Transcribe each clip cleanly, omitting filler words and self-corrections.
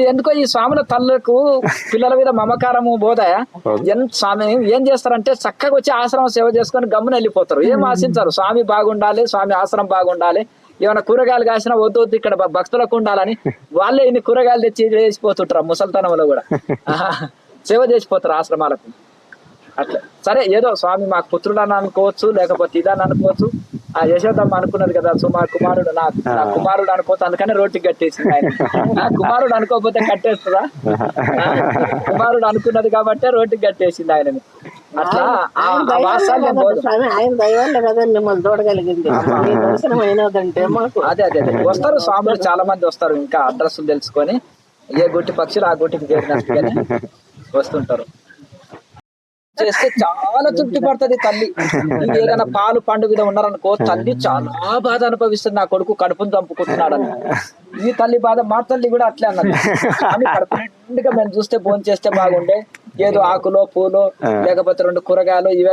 ఎందుకో ఈ స్వాముల తల్లకు పిల్లల మీద మమకారము బోధయ స్వామి ఏం చేస్తారంటే చక్కగా వచ్చి ఆశ్రమం సేవ చేసుకొని గమ్మున వెళ్ళిపోతారు. ఏం ఆశించారు, స్వామి బాగుండాలి, స్వామి ఆశ్రమం బాగుండాలి, ఏమైనా కూరగాయలు కాసినా వద్దు వద్దు ఇక్కడ భక్తులకు ఉండాలని వాళ్ళే ఇన్ని కూరగాయలు తెచ్చి చేసిపోతుంటారు. ముసల్తనంలో కూడా సేవ చేసిపోతారు ఆశ్రమాలకు. అట్లా సరే ఏదో స్వామి మాకు పుత్రుడు అనుకోవచ్చు, లేకపోతే ఇదని అనుకోవచ్చు. ఆ యశోదమ్మ అనుకున్నది కదా, మా కుమారుడు నా కుమారుడు అనుకోవచ్చు, అందుకని రోడ్డుకి కట్టేసింది ఆయన. కుమారుడు అనుకోకపోతే కట్టేస్తుందా? కుమారుడు అనుకున్నది కాబట్టి రోడ్డుకి కట్టేసింది ఆయనని. అట్లా అదే అదే వస్తారు స్వాములు, చాలా మంది వస్తారు. ఇంకా అడ్రస్లు తెలుసుకొని ఏ గుట్టి పక్షులు ఆ గుట్టికి చేరినట్టుగానే వస్తుంటారు. చేస్తే చాలా తృప్తి పడుతుంది తల్లి. ఏదైనా పాలు పండు మీద ఉన్నారనుకో, తల్లి చాలా బాధ అనుభవిస్తుంది. నా కొడుకు కడుపును చంపుకుంటున్నాడని. ఈ తల్లి బాధ మా తల్లి కూడా అట్లే అన్నది. స్వామి కడుపు నిండుగా మేము చూస్తే భోజనం చేస్తే బాగుండే, ఏదో ఆకులో పూలు లేకపోతే 2 కూరగాయలు ఇవే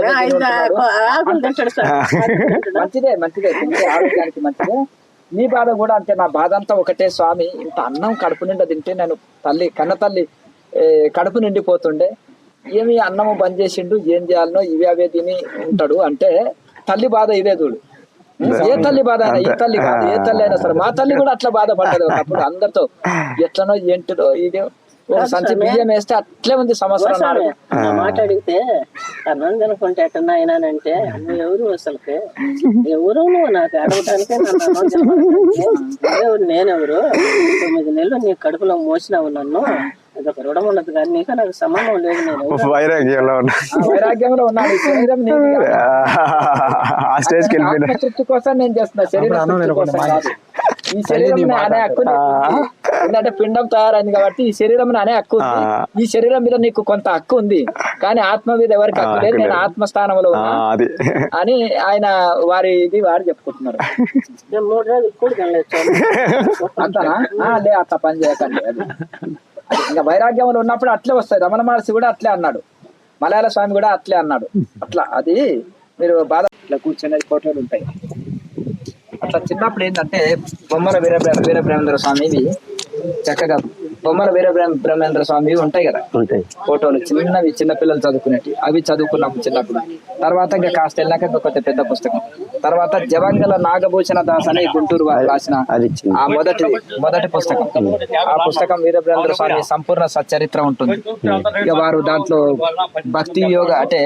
మంచిదే మంచిదే, ఆరోగ్యానికి మంచిదే. నీ బాధ కూడా అంతే. నా బాధ అంతా ఒకటే స్వామి, ఇంత అన్నం కడుపు నిండా తింటే నేను తల్లి కన్న తల్లి కడుపు నిండిపోతుండే, ఏమి అన్నము బంద్ చేసిండు, ఏం చేయాలనో ఇవి అవే తిని ఉంటాడు అంటే తల్లి బాధ ఇదే చూడు. ఏ తల్లి బాధ అయినా, ఈ తల్లి కాదు ఏ తల్లి అయినా సరే, మా తల్లి కూడా అట్లా బాధపడ్డది ఒకప్పుడు అందరితో. ఎట్లనో ఏంటిదో ఇదే సంచి బియ్యం వేస్తే అట్లే ఉంది సంవత్సరం. మాట అడిగితే అన్నం తినకుంటే ఎట్టన్నా అయినానంటే నువ్వు ఎవరు అసలుకి ఎవరు నువ్వు నాకు అడగటానికే నన్ను అన్నం తినమంటే నేనెవరు 9 నెలలు నీ కడుపులో మోసినావు నన్ను, అదొక రుణం ఉన్నది కానీ నీకు నాకు సంబంధం లేదు. నేను వైరాగ్యంలో ఉన్నాను. తృప్తి కోసం నేను చేస్తున్నా, శరీరం కోసం కాదు. ఈ శరీరం అనే హక్కు ఎందుకంటే పిండం తయారైంది కాబట్టి ఈ శరీరం అనే హక్కు ఉంది. ఈ శరీరం మీద నీకు కొంత హక్కు ఉంది, కానీ ఆత్మ మీద ఎవరికి హక్కు లేదు. నేను ఆత్మస్థానంలో ఉన్నా అని ఆయన వారు చెప్పుకుంటున్నారు. 3 రోజులు కూడా అంతనా? లే అట్లా పని చేయకండి. అది ఇంకా వైరాగ్యంలో ఉన్నప్పుడు అట్లే వస్తాయి. రమణ మహర్షి కూడా అట్లే అన్నాడు, మలయాళ స్వామి కూడా అట్లే అన్నాడు. అట్లా అది మీరు బాధ ఇట్లా కూర్చునేది ఫోటోలు ఉంటాయి. అట్లా చిన్నప్పుడు ఏంటంటే బొమ్మల వీరబ్రహ్మేంద్ర స్వామివి చక్కగా బొమ్మల వీరబ్రహ్మేంద్ర స్వామివి ఉంటాయి కదా ఫోటోలు, చిన్నవి చిన్నపిల్లలు చదువుకునేవి, అవి చదువుకున్నాము చిన్నప్పుడు. తర్వాత ఇంకా కాస్త వెళ్ళాక ఇంకొక పెద్ద పుస్తకం. తర్వాత జవంగల నాగభూషణ దాస్ అని గుంటూరు వారు రాసిన ఆ మొదటి పుస్తకం. ఆ పుస్తకం వీరబ్రహ్మేంద్ర స్వామి సంపూర్ణ సచ్చరిత్ర ఉంటుంది. ఇక వారు దాంట్లో భక్తి యోగ అంటే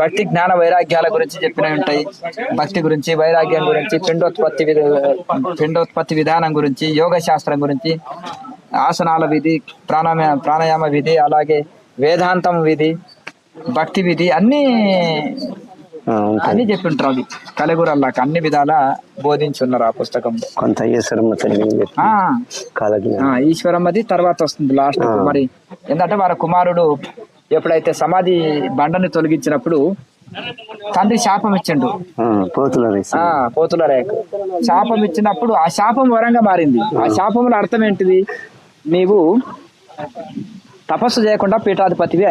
భక్తి జ్ఞాన వైరాగ్యాల గురించి చెప్పినవి ఉంటాయి. భక్తి గురించి, వైరాగ్యం గురించి, పిండోత్పత్తి విధానం గురించి, యోగ శాస్త్రం గురించి, ఆసనాల విధి, ప్రాణాయామ విధి, అలాగే వేదాంతం విధి, భక్తి విధి అన్ని చెప్పింటారు. అది కలగురల్లాక అన్ని విధాల బోధించున్నారు ఆ పుస్తకంలో. కొంత ఈశ్వరమ్మది తర్వాత వస్తుంది లాస్ట్. మరి ఎందుకంటే వారి కుమారుడు ఎప్పుడైతే సమాధి బండని తొలగించినప్పుడు తండ్రి శాపం ఇచ్చిండు, పోతుల రేఖ శాపం ఇచ్చినప్పుడు ఆ శాపం వరంగా మారింది. ఆ శాపంలో అర్థం ఏంటిది? నీవు తపస్సు చేయకుండా పీఠాధిపతివి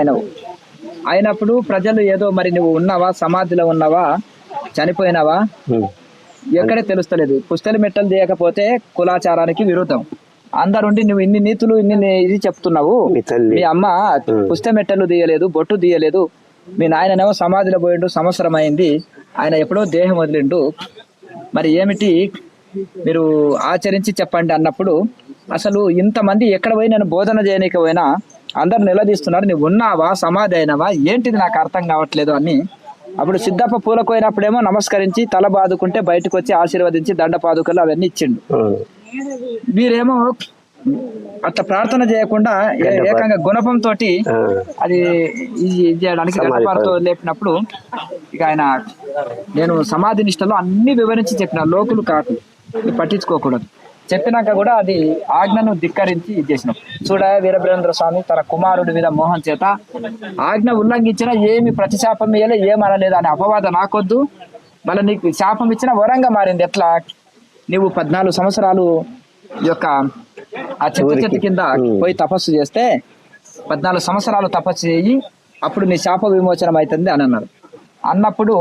అయినప్పుడు ప్రజలు ఏదో మరి నువ్వు ఉన్నావా, సమాధిలో ఉన్నావా, చనిపోయినావా ఎక్కడే తెలుస్తలేదు. పుస్తలు మెట్టలు చేయకపోతే కులాచారానికి విరుద్ధం. అందరుండి నువ్వు ఇన్ని నీతులు ఇది చెప్తున్నావు. మీ అమ్మ పుస్త మెట్టలు తీయలేదు, బొట్టు తీయలేదు, మీ నాయననేమో సమాధిలో పోయిండు, సంవత్సరం అయింది, ఆయన ఎప్పుడో దేహం వదిలిండు, మరి ఏమిటి మీరు ఆచరించి చెప్పండి అన్నప్పుడు అసలు ఇంతమంది ఎక్కడ పోయి నేను బోధన చేయనీకి పోయినా అందరు నిలదీస్తున్నారు, నువ్వు ఉన్నావా, సమాధి అయినవా, ఏంటిది నాకు అర్థం కావట్లేదు అని. అప్పుడు సిద్ధప్ప పూలకు పోయినప్పుడేమో నమస్కరించి తల బాదుకుంటే బయటకు వచ్చి ఆశీర్వదించి దండ పాదుకలు అవన్నీ ఇచ్చిండు. వీరేమో అట్లా ప్రార్థన చేయకుండా ఏకంగా గుణపం తోటి అది చేయడానికి గడ్డపారతో లేపినప్పుడు ఇక ఆయన నేను సమాధి నిష్టలో అన్ని వివరించి చెప్పిన, లోకులు కాకు పట్టించుకోకూడదు చెప్పినాక కూడా అది ఆజ్ఞను ధిక్కరించి ఇచ్చేసినాం. చూడ వీరబ్రహ్మేంద్ర స్వామి తన కుమారుడి మీద మోహం చేత ఆజ్ఞ ఉల్లంఘించినా ఏమి ప్రతిశాపం ఇయ్యలే, ఏమనలేదు అనే అపవాదం నాకొద్దు. మళ్ళీ నీకు శాపం ఇచ్చిన వరంగా మారింది. ఎట్లా? నువ్వు 14 సంవత్సరాలు యొక్క ఆ చెట్టు కింద పోయి తపస్సు చేస్తే 14 సంవత్సరాలు తపస్సు చేయి, అప్పుడు నీ శాప విమోచనం అవుతుంది అని అన్నారు. అన్నప్పుడు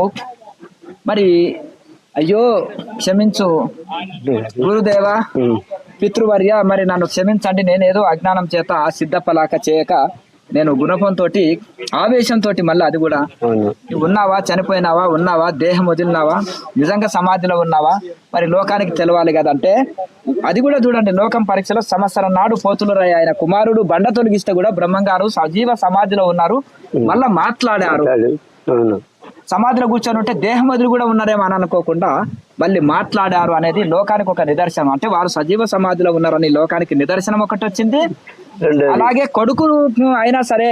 మరి అయ్యో క్షమించు గురుదేవా, పితృవర్య మరి నన్ను క్షమించండి, నేనేదో అజ్ఞానం చేత సిద్ధపలాక చేయక నేను గుణపంతో ఆవేశంతో మళ్ళీ అది కూడా నువ్వు ఉన్నావా, చనిపోయినావా, ఉన్నావా, దేహం వదిలినావా, నిజంగా సమాధిలో ఉన్నావా, మరి లోకానికి తెలవాలి కదంటే అది కూడా చూడండి. లోకం పరీక్షలో సంవత్సరం నాడు పోతులరాయ ఆయన కుమారుడు బండ తొలగిస్తే కూడా బ్రహ్మంగారు సజీవ సమాధిలో ఉన్నారు, మళ్ళా మాట్లాడారు. సమాధిలో కూర్చొని ఉంటే దేహం వదిలి కూడా ఉన్నారేమో అని అనుకోకుండా మళ్ళీ మాట్లాడారు అనేది లోకానికి ఒక నిదర్శనం. అంటే వారు సజీవ సమాధిలో ఉన్నారని లోకానికి నిదర్శనం ఒకటి వచ్చింది. అలాగే కొడుకులు అయినా సరే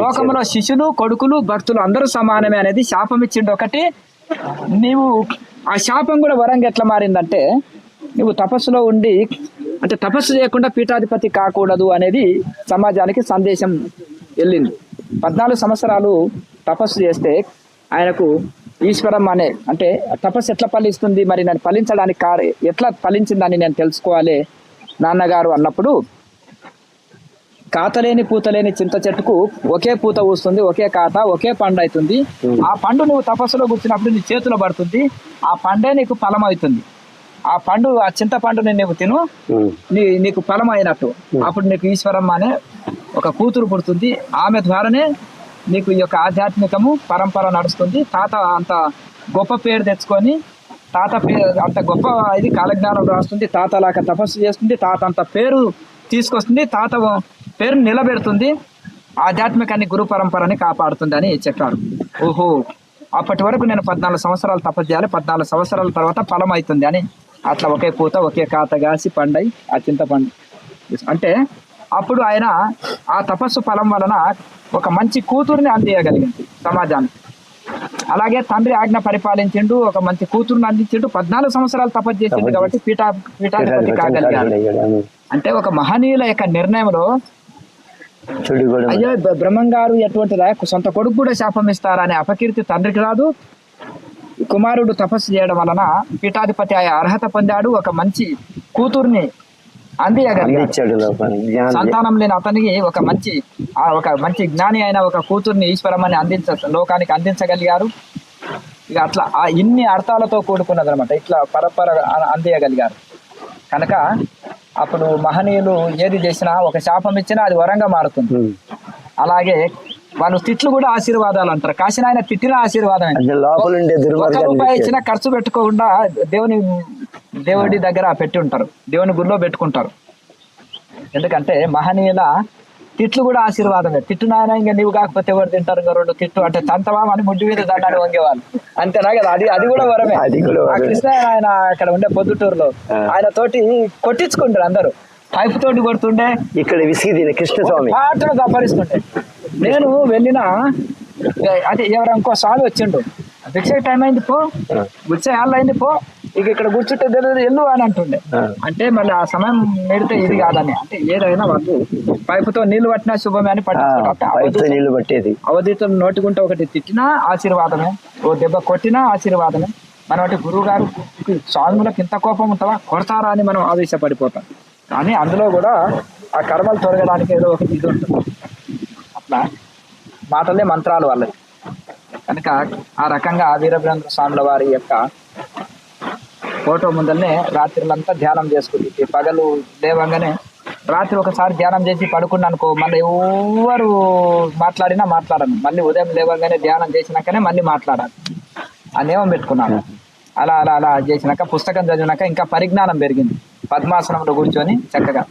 లోకంలో శిష్యులు, కొడుకులు, భక్తులు అందరూ సమానమే అనేది శాపం ఇచ్చిండు ఒకటి. నీవు ఆ శాపం కూడా వరంగా ఎట్లా మారిందంటే నువ్వు తపస్సులో ఉండి అంటే తపస్సు చేయకుండా పీఠాధిపతి కాకూడదు అనేది సమాజానికి సందేశం వెళ్ళింది. 14 సంవత్సరాలు తపస్సు చేస్తే ఆయనకు ఈశ్వరం అంటే తపస్సు ఎట్లా ఫలిస్తుంది, మరి నేను ఫలించడానికి ఎట్లా ఫలించిందని నేను తెలుసుకోవాలి నాన్నగారు అన్నప్పుడు, కాతలేని పూతలేని చింత చెట్టుకు ఒకే పూత పూస్తుంది, ఒకే కాత, ఒకే పండు అవుతుంది. ఆ పండు నువ్వు తపస్సులో కూర్చున్నప్పుడు నీ చేతిలో పడుతుంది, ఆ పండే నీకు ఫలం అవుతుంది. ఆ పండు, ఆ చింతపండుని నువ్వు తిను, నీకు ఫలం అయినట్టు. అప్పుడు నీకు ఈశ్వరమ్మ అనే ఒక కూతురు పుడుతుంది. ఆమె ద్వారానే నీకు ఈ యొక్క ఆధ్యాత్మికము పరంపర నడుస్తుంది. తాత అంత గొప్ప పేరు తెచ్చుకొని, తాత పేరు అంత గొప్ప ఇది కాలజ్ఞానం రాస్తుంది, తాత లాగా తపస్సు చేస్తుంది, తాత అంత పేరు తీసుకొస్తుంది, తాత పేరు నిలబెడుతుంది, ఆధ్యాత్మికాన్ని గురు పరంపరని కాపాడుతుంది అని చెప్పారు. ఓహో, అప్పటి వరకు నేను 14 సంవత్సరాలు తపస్సు చేయాలి, 14 సంవత్సరాల తర్వాత ఫలం అవుతుంది అని అట్లా ఒకే పూత ఒకే కాత కాసి పండై ఆ చింతపండు అంటే అప్పుడు ఆయన ఆ తపస్సు ఫలం వలన ఒక మంచి కూతురుని అందియగలిగింది సమాజానికి. అలాగే తండ్రి ఆజ్ఞ పరిపాలించిండు, ఒక మంచి కూతురుని అందించిండు, 14 సంవత్సరాలు తపస్సు చేసిండు కాబట్టి పీఠాధిపతి కాగలిగాడు. అంటే ఒక మహనీయుల యొక్క నిర్ణయంలో అయ్యో బ్రహ్మంగారు ఎటువంటిదా సొంత కొడుకు కూడా శాపం ఇస్తారా అనే అపకీర్తి తండ్రికి రాదు. కుమారుడు తపస్సు చేయడం వలన పీఠాధిపతి అయ్యే అర్హత పొందాడు, ఒక మంచి కూతుర్ని అందియగలిగాడు. సంతానం లేని అతనికి ఒక మంచి జ్ఞాని అయిన ఒక కూతుర్ని ఈశ్వరమని లోకానికి అందించగలిగారు. ఇక అట్లా ఇన్ని అర్థాలతో కూడుకున్నది అనమాట, ఇట్లా పరపర అందియగలిగారు. కనుక అప్పుడు మహనీయులు ఏది చేసినా ఒక శాపం ఇచ్చినా అది వరంగా మారుతుంది. అలాగే వాళ్ళు తిట్లు కూడా ఆశీర్వాదాలు అంటారు. కాసిన ఆయన తిట్టిన ఆశీర్వాదం, ₹1 ఇచ్చినా ఖర్చు పెట్టుకోకుండా దేవుడి దగ్గర పెట్టి ఉంటారు, దేవుని గుడిలో పెట్టుకుంటారు. ఎందుకంటే మహనీయుల తిట్లు కూడా ఆశీర్వాదమే. తిట్టునాయన ఇంకా నీవు కాకపోతే ఎవరు తింటారు, ఇంకా 2 తిట్టు అంటే తంతవా అని ముడ్డు మీద దండాన్ని వంగేవాళ్ళు. అంతేనా కదా, అది కూడా వరమే. కృష్ణ ఆయన అక్కడ ఉండే పొద్దుటూరులో ఆయన తోటి కొట్టించుకుంటారు అందరూ, పైపు తోటి కొడుతుండే, ఇక్కడ విసిగి కృష్ణస్వామి పాటలు దప్పరిస్తుంటే నేను వెళ్ళిన అదే ఎవరు ఇంకో స్వామి వచ్చిండు, భిక్ష టైం అయింది పో, గుచ్చ ఏళ్ళు అయింది పో, ఇక ఇక్కడ కూర్చుంటే తెలియదు ఎల్లు అని అంటుండే. అంటే మళ్ళీ ఆ సమయం పెడితే ఇది కాదని, అంటే ఏదైనా వాళ్ళు పైపుతో నీళ్లు పట్టినా శుభమే అని పట్టించుకుంటే అవధీతం నోటికుంటే ఒకటి తిట్టినా ఆశీర్వాదమే, ఓ దెబ్బ కొట్టినా ఆశీర్వాదమే. మనం అంటే గురువు గారు స్వాములకు ఇంత కోపం ఉంటుందా, కొడతారా అని మనం ఆవేశపడిపోతాం. కానీ అందులో కూడా ఆ కర్మలు తొలగడానికి ఏదో ఒకటి ఇది ఉంటుంది. అట్లా మాటలే మంత్రాలు వాళ్ళవి. కనుక ఆ రకంగా వీరబ్రహ్మ స్వాముల వారి యొక్క ఫోటో ముందరనే రాత్రులంతా ధ్యానం చేసుకుంటుంది. పగలు లేవంగానే రాత్రి ఒకసారి ధ్యానం చేసి పడుకున్నా అనుకో, మళ్ళీ ఎవరు మాట్లాడినా మాట్లాడను, మళ్ళీ ఉదయం లేవంగానే ధ్యానం చేసినాకనే మళ్ళీ మాట్లాడాలి. ఆ నియమం పెట్టుకున్నాను. అలా అలా అలా చేసినాక పుస్తకం చదివినాక ఇంకా పరిజ్ఞానం పెరిగింది. పద్మాసనంలో కూర్చొని చక్కగా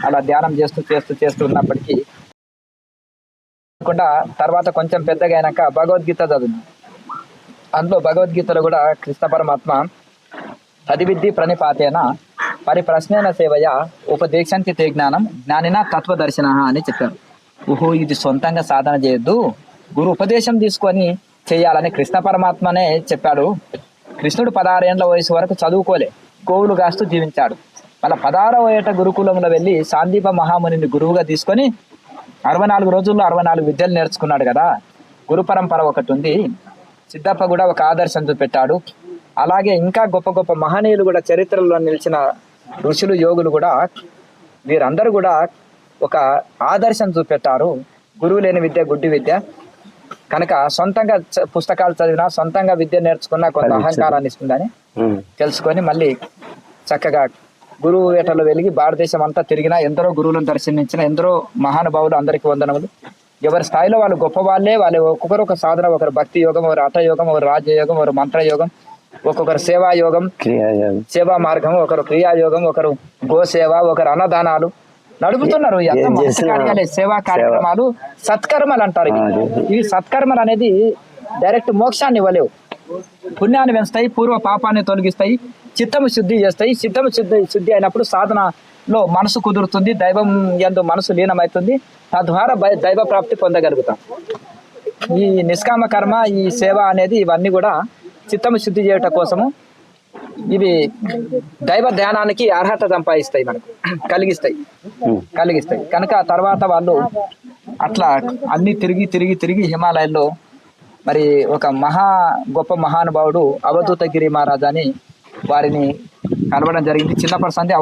అలా ధ్యానం చేస్తూ ఉన్నప్పటికీ తర్వాత కొంచెం పెద్దగా అయినాక భగవద్గీత చదివింది. అందులో భగవద్గీతలో కూడా కృష్ణ పరమాత్మ తదివిద్ది ప్రణిపాతేన పరిప్రశ్నేన సేవయ ఉపదేశంతి తే జ్ఞానం జ్ఞానిన తత్వదర్శన అని చెప్పారు. ఓహో, ఇది సొంతంగా సాధన చేయొద్దు, గురు ఉపదేశం తీసుకొని చేయాలని కృష్ణ పరమాత్మనే చెప్పాడు. కృష్ణుడు 16 ఏళ్ల వయసు వరకు చదువుకోలే, గోవులు కాస్తూ జీవించాడు. మళ్ళీ 16వ ఏట గురుకులంలో వెళ్ళి సాందీప మహామునిని గురువుగా తీసుకొని 64 రోజుల్లో 64 విద్యలు నేర్చుకున్నాడు కదా. గురు పరంపర ఒకటి ఉంది. సిద్ధప్ప కూడా ఒక ఆదర్శం చూపెట్టాడు. అలాగే ఇంకా గొప్ప గొప్ప మహనీయులు కూడా చరిత్రలో నిలిచిన ఋషులు, యోగులు కూడా వీరందరూ కూడా ఒక ఆదర్శం చూపెట్టారు. గురువు లేని విద్య గుడ్డి విద్య. కనుక సొంతంగా పుస్తకాలు చదివినా, సొంతంగా విద్య నేర్చుకున్నా కొంత అహంకారాన్ని ఇస్తుందని తెలుసుకొని మళ్ళీ చక్కగా గురువు వేటలో వెలిగి భారతదేశం అంతా తిరిగిన, ఎందరో గురువులను దర్శించిన, ఎందరో మహానుభావులు, అందరికీ వందనములు. ఎవరి స్థాయిలో వాళ్ళు గొప్ప వాళ్ళే, వాళ్ళు ఒక్కొక్కరు ఒక సాధన, ఒకరు భక్తి యోగం, ఒకరు హఠ యోగం, ఒకరు రాజయోగం, ఒకరు మంత్ర యోగం, ఒక్కొక్కరు సేవా యోగం, సేవా మార్గం, ఒకరు క్రియాయోగం, ఒకరు గోసేవ, ఒకరు అన్నదానాలు నడుపుతున్నారు. సేవా కార్యక్రమాలు సత్కర్మలు అంటారు. ఇవి సత్కర్మలు అనేది డైరెక్ట్ మోక్షాన్ని ఇవ్వలేవు, పుణ్యాన్ని పెంచుతాయి, పూర్వ పాపాన్ని తొలగిస్తాయి, చిత్తము శుద్ధి చేస్తాయి. చిత్తము శుద్ధి అయినప్పుడు సాధనలో మనసు కుదురుతుంది, దైవం యందు మనసు లీనమవుతుంది, తద్వారా దైవ ప్రాప్తి పొందగలుగుతాం. ఈ నిష్కామ కర్మ, ఈ సేవ అనేది ఇవన్నీ కూడా చిత్తము శుద్ధి చేయటం కోసము ఇవి దైవ ధ్యానానికి అర్హత సంపాదిస్తాయి, మనకు కలిగిస్తాయి. కనుక తర్వాత వాళ్ళు అట్లా అన్ని తిరిగి హిమాలయాల్లో మరి ఒక గొప్ప మహానుభావుడు అవధూతగిరి మహారాజ్ అని వారిని కలవడం జరిగింది. చిన్నప్పటి సంది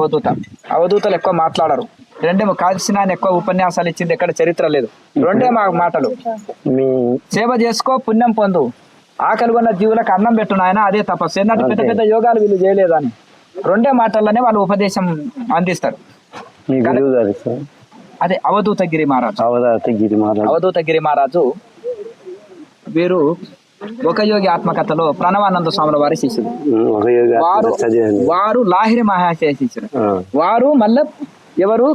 అవధూతలు ఎక్కువ మాట్లాడరు. రెండేమో కాల్సిన ఆయన ఎక్కువ ఉపన్యాసాలు ఇచ్చింది ఎక్కడ చరిత్ర లేదు. రెండే మాటలు, సేవ చేసుకో పుణ్యం పొందు, ఆకలి ఉన్న జీవులకు అన్నం పెట్టు నాయన, అదే తపస్సు. ఏంటంటే పెద్ద పెద్ద యోగాలు వీళ్ళు చేయలేదని రెండే మాటల్లోనే వాళ్ళు ఉపదేశం అందిస్తారు. అదే అవధూతగిరి మహారాజు వీరు ఒక యోగి ఆత్మకథలో ప్రణవానంద స్వాముల వారి శిష్యులు. వారు లాహిరి మహాశయ శిష్యులు. వారు మళ్ళీ ఎవరు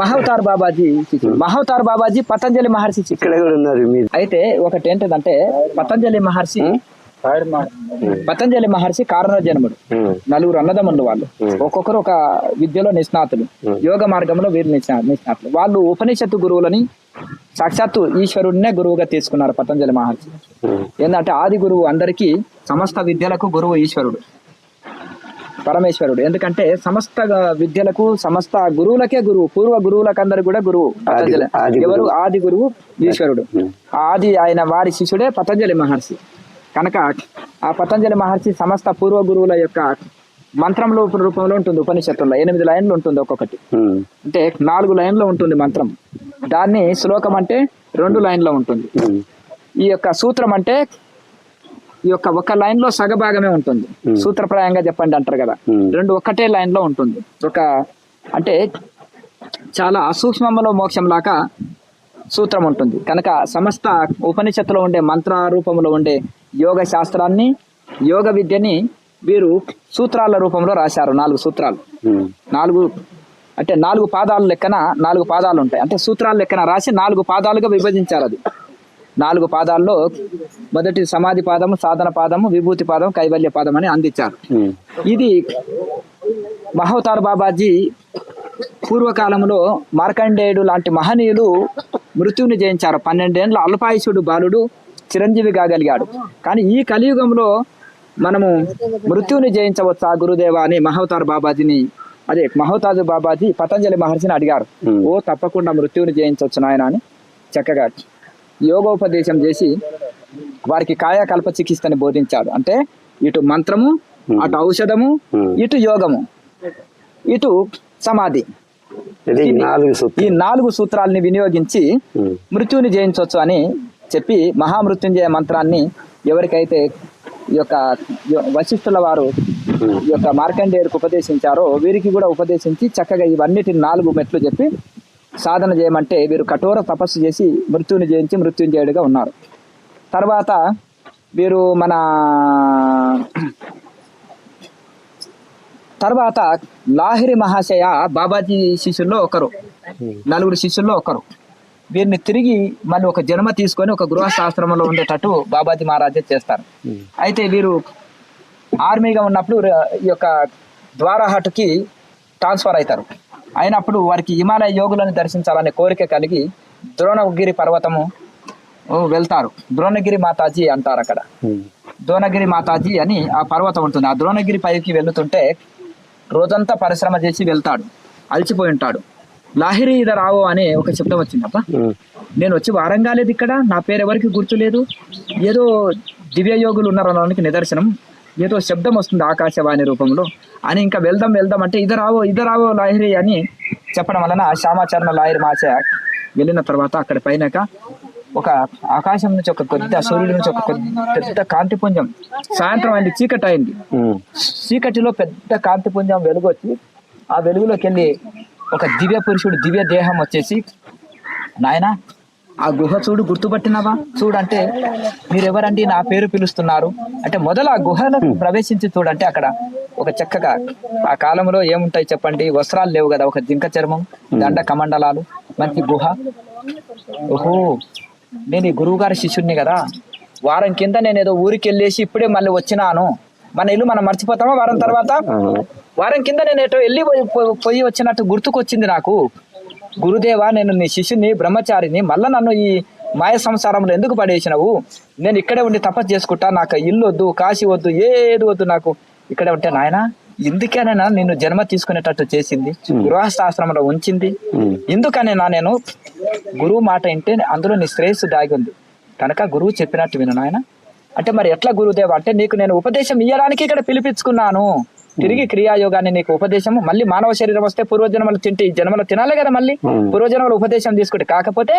మహావతార్ బాబాజీ శిష్యులు. మహావతార్ బాబాజీ పతంజలి మహర్షి శిష్యులు. అయితే ఒకటి ఏంటంటే పతంజలి మహర్షి కారణ జన్ముడు. 4 అన్నదమ్ములు వాళ్ళు, ఒక్కొక్కరు ఒక విద్యలో నిష్ణాతులు, యోగ మార్గంలో వీరు నిష్ణాతులు. వాళ్ళు ఉపనిషత్తు గురువులని సాక్షాత్తు ఈశ్వరుడినే గురువుగా తీసుకున్నారు పతంజలి మహర్షి. ఏంటంటే ఆది గురువు, అందరికీ సమస్త విద్యలకు గురువు ఈశ్వరుడు, పరమేశ్వరుడు. ఎందుకంటే సమస్త విద్యలకు సమస్త గురువులకే గురువు, పూర్వ గురువులకు అందరు కూడా గురువు పతంజలి. ఎవరు? ఆది గురువు ఈశ్వరుడు. ఆయన వారి శిష్యుడే పతంజలి మహర్షి. కనుక ఆ పతంజలి మహర్షి సమస్త పూర్వ గురువుల యొక్క మంత్రంలో రూపంలో ఉంటుంది. ఉపనిషత్తుల్లో 8 లైన్లు ఉంటుంది ఒక్కొక్కటి, అంటే 4 లైన్లో ఉంటుంది మంత్రం. దాన్ని శ్లోకం అంటే 2 లైన్లో ఉంటుంది. ఈ యొక్క సూత్రం అంటే ఈ యొక్క ఒక లైన్ లో సగభాగమే ఉంటుంది. సూత్రప్రాయంగా చెప్పండి అంటారు కదా, 2 ఒక్కటే లైన్ లో ఉంటుంది. అంటే చాలా సూక్ష్మంలో మోక్షం లాగా సూత్రం ఉంటుంది. కనుక సమస్త ఉపనిషత్తులో ఉండే మంత్ర రూపంలో ఉండే యోగ శాస్త్రాన్ని, యోగ విద్యని వీరు సూత్రాల రూపంలో రాశారు. 4 సూత్రాలు, 4 పాదాలు లెక్కన 4 పాదాలు ఉంటాయి. అంటే సూత్రాల లెక్కన రాసి 4 పాదాలుగా విభజించారు. అది 4 పాదాల్లో మొదటి సమాధి పాదము, సాధన పాదము, విభూతి పాదం, కైవల్య పాదం అని అందించారు. ఇది మహావతార్ బాబాజీ పూర్వకాలంలో మార్కండేయుడు లాంటి మహనీయులు మృత్యువుని జయించారు. 12 ఏళ్ళ అల్పాయుషుడు బాలుడు చిరంజీవి కాగలిగాడు. కానీ ఈ కలియుగంలో మనము మృత్యువుని జయించవచ్చా గురుదేవ అని మహావతార్ బాబాజీ పతంజలి మహర్షిని అడిగారు. తప్పకుండా మృత్యువుని జయించవచ్చు నాయన అని చక్కగా యోగోపదేశం చేసి వారికి కాయకల్ప చికిత్సని బోధించాడు. అంటే ఇటు మంత్రము, అటు ఔషధము, ఇటు యోగము, ఇటు సమాధి, ఈ 4 సూత్రాలని వినియోగించి మృత్యువుని జయించవచ్చు అని చెప్పి మహామృత్యుంజయ మంత్రాన్ని ఎవరికైతే ఈ యొక్క వశిష్ఠుల వారు ఈ యొక్క మార్కండేయుడికి ఉపదేశించారో వీరికి కూడా ఉపదేశించి చక్కగా ఇవన్నిటిని 4 మెట్లు చెప్పి సాధన చేయమంటే వీరు కఠోర తపస్సు చేసి మృత్యువుని జయించి మృత్యుంజయుడిగా ఉన్నారు. తర్వాత వీరు తర్వాత లాహిరి మహాశయ బాబాజీ శిష్యుల్లో ఒకరు, 4 శిష్యుల్లో ఒకరు. వీరిని తిరిగి మళ్ళీ ఒక జన్మ తీసుకొని ఒక గృహశాస్త్రంలో ఉండేటట్టు బాబాజీ మహారాజే చేస్తారు. అయితే వీరు ఆర్మీగా ఉన్నప్పుడు ఈ యొక్క ద్వారహాటుకి ట్రాన్స్ఫర్ అవుతారు. అయినప్పుడు వారికి హిమాలయ యోగులను దర్శించాలనే కోరిక కలిగి ద్రోణగిరి పర్వతము వెళ్తారు. ద్రోణగిరి మాతాజీ అంటారు అక్కడ. ద్రోణగిరి మాతాజీ అని ఆ పర్వతం ఉంటుంది. ఆ ద్రోణగిరి పైకి వెళ్తుంటే రోజంతా పరిశ్రమ చేసి వెళ్తాడు, అలసిపోయి ఉంటాడు. లాహిరి ఇద రావో అనే ఒక శబ్దం వచ్చిందప్ప. నేను వచ్చి వారం కాలేదు, ఇక్కడ నా పేరు ఎవరికి గుర్తులేదు, ఏదో దివ్య యోగులు ఉన్నారనడానికి నిదర్శనం, ఏదో శబ్దం వస్తుంది ఆకాశవాణి రూపంలో అని. ఇంకా వెళ్దాం అంటే ఇదరావో లాహిరి అని చెప్పడం వలన శ్యామాచరణ లాహిరి మాచ వెళ్ళిన తర్వాత అక్కడ పైనక ఒక ఆకాశం నుంచి ఒక కొద్ది, సూర్యుడి నుంచి ఒక పెద్ద కాంతిపుంజం, సాయంత్రం అయింది, చీకటి అయింది, చీకటిలో పెద్ద కాంతిపుంజం వెలుగొచ్చి ఆ వెలుగులోకి వెళ్ళి ఒక దివ్య పురుషుడు దివ్య దేహం వచ్చేసి, నాయన ఆ గుహ చూడు, గుర్తుపట్టినావా చూడంటే, మీరెవరండి నా పేరు పిలుస్తున్నారు అంటే, మొదలు ఆ గుహలకు ప్రవేశించి చూడంటే అక్కడ ఒక చక్కగా, ఆ కాలంలో ఏముంటాయి చెప్పండి, వస్త్రాలు లేవు కదా, ఒక జింక చర్మం, దండ కమండలాలు, మంచి గుహ. ఓహో, నేను ఈ గురువు గారి శిష్యుడిని కదా, వారం కింద నేను ఏదో ఊరికి వెళ్ళేసి ఇప్పుడే మళ్ళీ వచ్చినాను, మన ఇల్లు మనం మర్చిపోతామా వారం తర్వాత? వారం కింద నేను ఎటో వెళ్ళి పోయి వచ్చినట్టు గుర్తుకొచ్చింది నాకు. గురుదేవా, నేను నీ శిష్యుని, బ్రహ్మచారిని, మళ్ళా నన్ను ఈ మాయ సంసారంలో ఎందుకు పడేసినావు? నేను ఇక్కడే ఉండి తపస్సు చేసుకుంటా, నాకు ఇల్లు వద్దు, కాశీ వద్దు, ఏది వద్దు, నాకు ఇక్కడే ఉంటే, నాయన ఇందుకేనైనా నిన్ను జన్మ తీసుకునేటట్టు చేసింది, గృహస్థాశ్రమంలో ఉంచింది. ఎందుకనేనా నేను గురువు మాట వింటే అందులో నీ శ్రేయస్సు దాగి ఉంది కనుక గురువు చెప్పినట్టు విను నాయన అంటే. మరి ఎట్లా గురుదేవ అంటే, నీకు నేను ఉపదేశం ఇయ్యడానికి ఇక్కడ పిలిపించుకున్నాను. తిరిగి క్రియాయోగాన్ని నీకు ఉపదేశం, మళ్ళీ మానవ శరీరం వస్తే పూర్వజన్మలు తింటే ఈ జన్మలో తినాలి కదా, మళ్ళీ పూర్వజన్మల ఉపదేశం తీసుకుంటే, కాకపోతే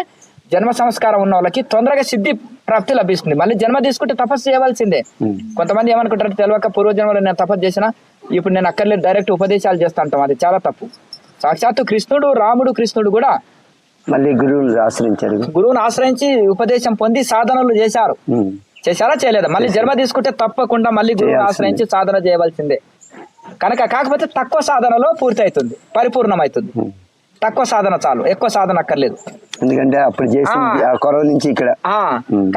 జన్మ సంస్కారం ఉన్న వాళ్ళకి తొందరగా సిద్ధి ప్రాప్తి లభిస్తుంది. మళ్ళీ జన్మ తీసుకుంటే తపస్సు చేయవలసిందే. కొంతమంది ఏమనుకుంటారు, తెలియక పూర్వజన్మలో నేను తపస్సు చేసినా ఇప్పుడు నేను అక్కర్లేదు డైరెక్ట్ ఉపదేశాలు చేస్తా అంటాం, అది చాలా తప్పు. సాక్షాత్తు కృష్ణుడు, రాముడు, కృష్ణుడు కూడా మళ్ళీ గురువుని ఆశ్రయించి ఉపదేశం పొంది సాధనలు చేశారు. చేశారా, చేయలేదా? మళ్ళీ జన్మ తీసుకుంటే తప్పకుండా మళ్ళీ గురువుని ఆశ్రయించి సాధన చేయవలసిందే. కనుక కాకపోతే తక్కువ సాధనలో పూర్తి అవుతుంది, పరిపూర్ణం అవుతుంది. తక్కువ సాధన చాలు, ఎక్కువ సాధన అక్కర్లేదు. ఎందుకంటే అప్పుడు నుంచి ఇక్కడ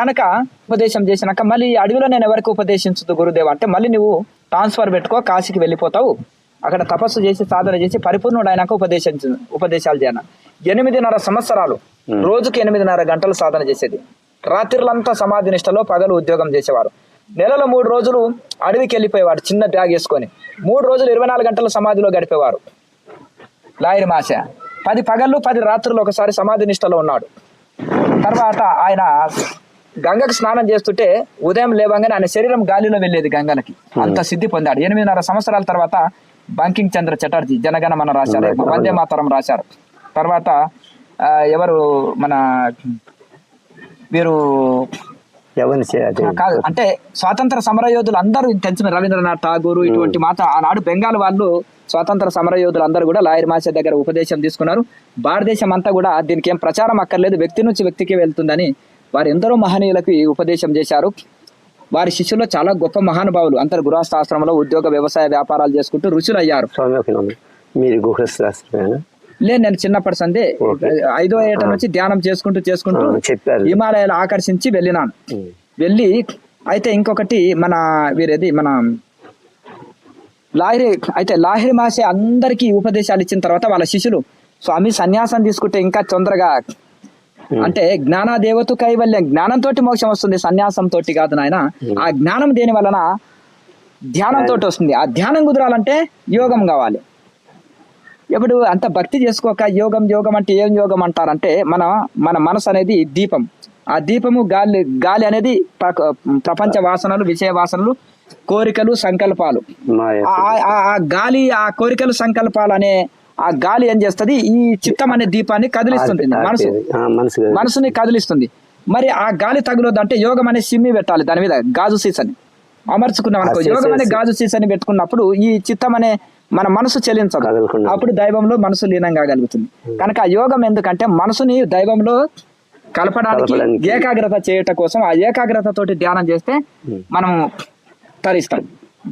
కనుక ఉపదేశం చేసినాక మళ్ళీ అడవిలో నేను ఎవరికి ఉపదేశించదు గురుదేవ అంటే, మళ్ళీ నువ్వు ట్రాన్స్ఫర్ పెట్టుకో, కాశీకి వెళ్ళిపోతావు, అక్కడ తపస్సు చేసి సాధన చేసి పరిపూర్ణుడు అయినాక ఉపదేశాలు చేయను. 8.5 సంవత్సరాలు రోజుకి 8.5 గంటలు సాధన చేసేది. రాత్రులంతా సమాధి నిష్టలో, పగలు ఉద్యోగం చేసేవారు. నెలలో 3 రోజులు అడవికి వెళ్ళిపోయేవాడు చిన్న బ్యాగ్ వేసుకొని. 3 రోజులు 24 గంటలు సమాధిలో గడిపేవారు. లాయర్ మాష 10 పగళ్ళు 10 రాత్రులు ఒకసారి సమాధి నిష్టలో ఉన్నాడు. తర్వాత ఆయన గంగకు స్నానం చేస్తుంటే ఉదయం లేవగానే ఆయన శరీరం గాలిలో వెళ్ళేది గంగలకి, అంత సిద్ధి పొందాడు. 8.5 సంవత్సరాల తర్వాత బంకింగ్ చంద్ర చటర్జీ జనగణమన రాశారు, వందే మాతరం రాశారు. తర్వాత ఎవరు మన వీరు కాదు అంటే స్వాతంత్ర సమరయోధులు అందరూ తెలిసిన రవీంద్రనాథ్ ఠాగూర్ ఇటువంటి మాట ఆనాడు బెంగాల్ వాళ్ళు స్వాతంత్ర సమరయోధులు అందరూ కూడా లాయర్ మాష దగ్గర ఉపదేశం తీసుకున్నారు. భారతదేశం అంతా కూడా దీనికి ఏం ప్రచారం అక్కర్లేదు, వ్యక్తి నుంచి వ్యక్తికి వెళ్తుందని వారు ఎందరో మహనీయులకు ఉపదేశం చేశారు. వారి శిష్యుల్లో చాలా గొప్ప మహానుభావులు అందరు గృహస్థాశ్రమంలో ఉద్యోగ వ్యవసాయ వ్యాపారాలు చేసుకుంటూ రుచులు అయ్యారు. లేదు, నేను చిన్నప్పటి సందే 5వ ఏట నుంచి ధ్యానం చేసుకుంటూ హిమాలయాలు ఆకర్షించి వెళ్ళినాను. వెళ్ళి అయితే ఇంకొకటి మన వీరేది మన లాహిరి మాసే అందరికీ ఉపదేశాలు ఇచ్చిన తర్వాత వాళ్ళ శిష్యులు, స్వామి సన్యాసం తీసుకుంటే ఇంకా తొందరగా అంటే జ్ఞానాదేవతు కైవల్యం, జ్ఞానంతో మోక్షం వస్తుంది, సన్యాసంతో కాదు నాయన. ఆ జ్ఞానం దేని వలన ధ్యానంతో వస్తుంది. ఆ ధ్యానం కుదరాలంటే యోగం కావాలి. ఎప్పుడు అంత భక్తి చేసుకోక యోగం అంటే ఏం యోగం అంటారంటే, మన మనసు అనేది దీపం. ఆ దీపము గాలి అనేది ప్రపంచ వాసనలు, విషయ వాసనలు, కోరికలు, సంకల్పాలు. ఆ గాలి, ఆ కోరికలు, సంకల్పాలు అనే ఆ గాలి ఏం చేస్తుంది, ఈ చిత్తం అనే దీపాన్ని కదిలిస్తుంది, మనసుని కదిలిస్తుంది. మరి ఆ గాలి తగులొద్దంటే యోగం అనే సిమ్మి పెట్టాలి, దాని మీద గాజు సీసని అమర్చుకున్నాం అనుకో. యోగం అనే గాజు సీసని పెట్టుకున్నప్పుడు ఈ చిత్తం అనే మన మనసు చెలించదు, అప్పుడు దైవంలో మనసు లీనం కాగలుగుతుంది. కనుక ఆ యోగం ఎందుకంటే మనసుని దైవంలో కలపడానికి, ఏకాగ్రత చేయటం కోసం. ఆ ఏకాగ్రత తోటి ధ్యానం చేస్తే మనం తరిస్తాం.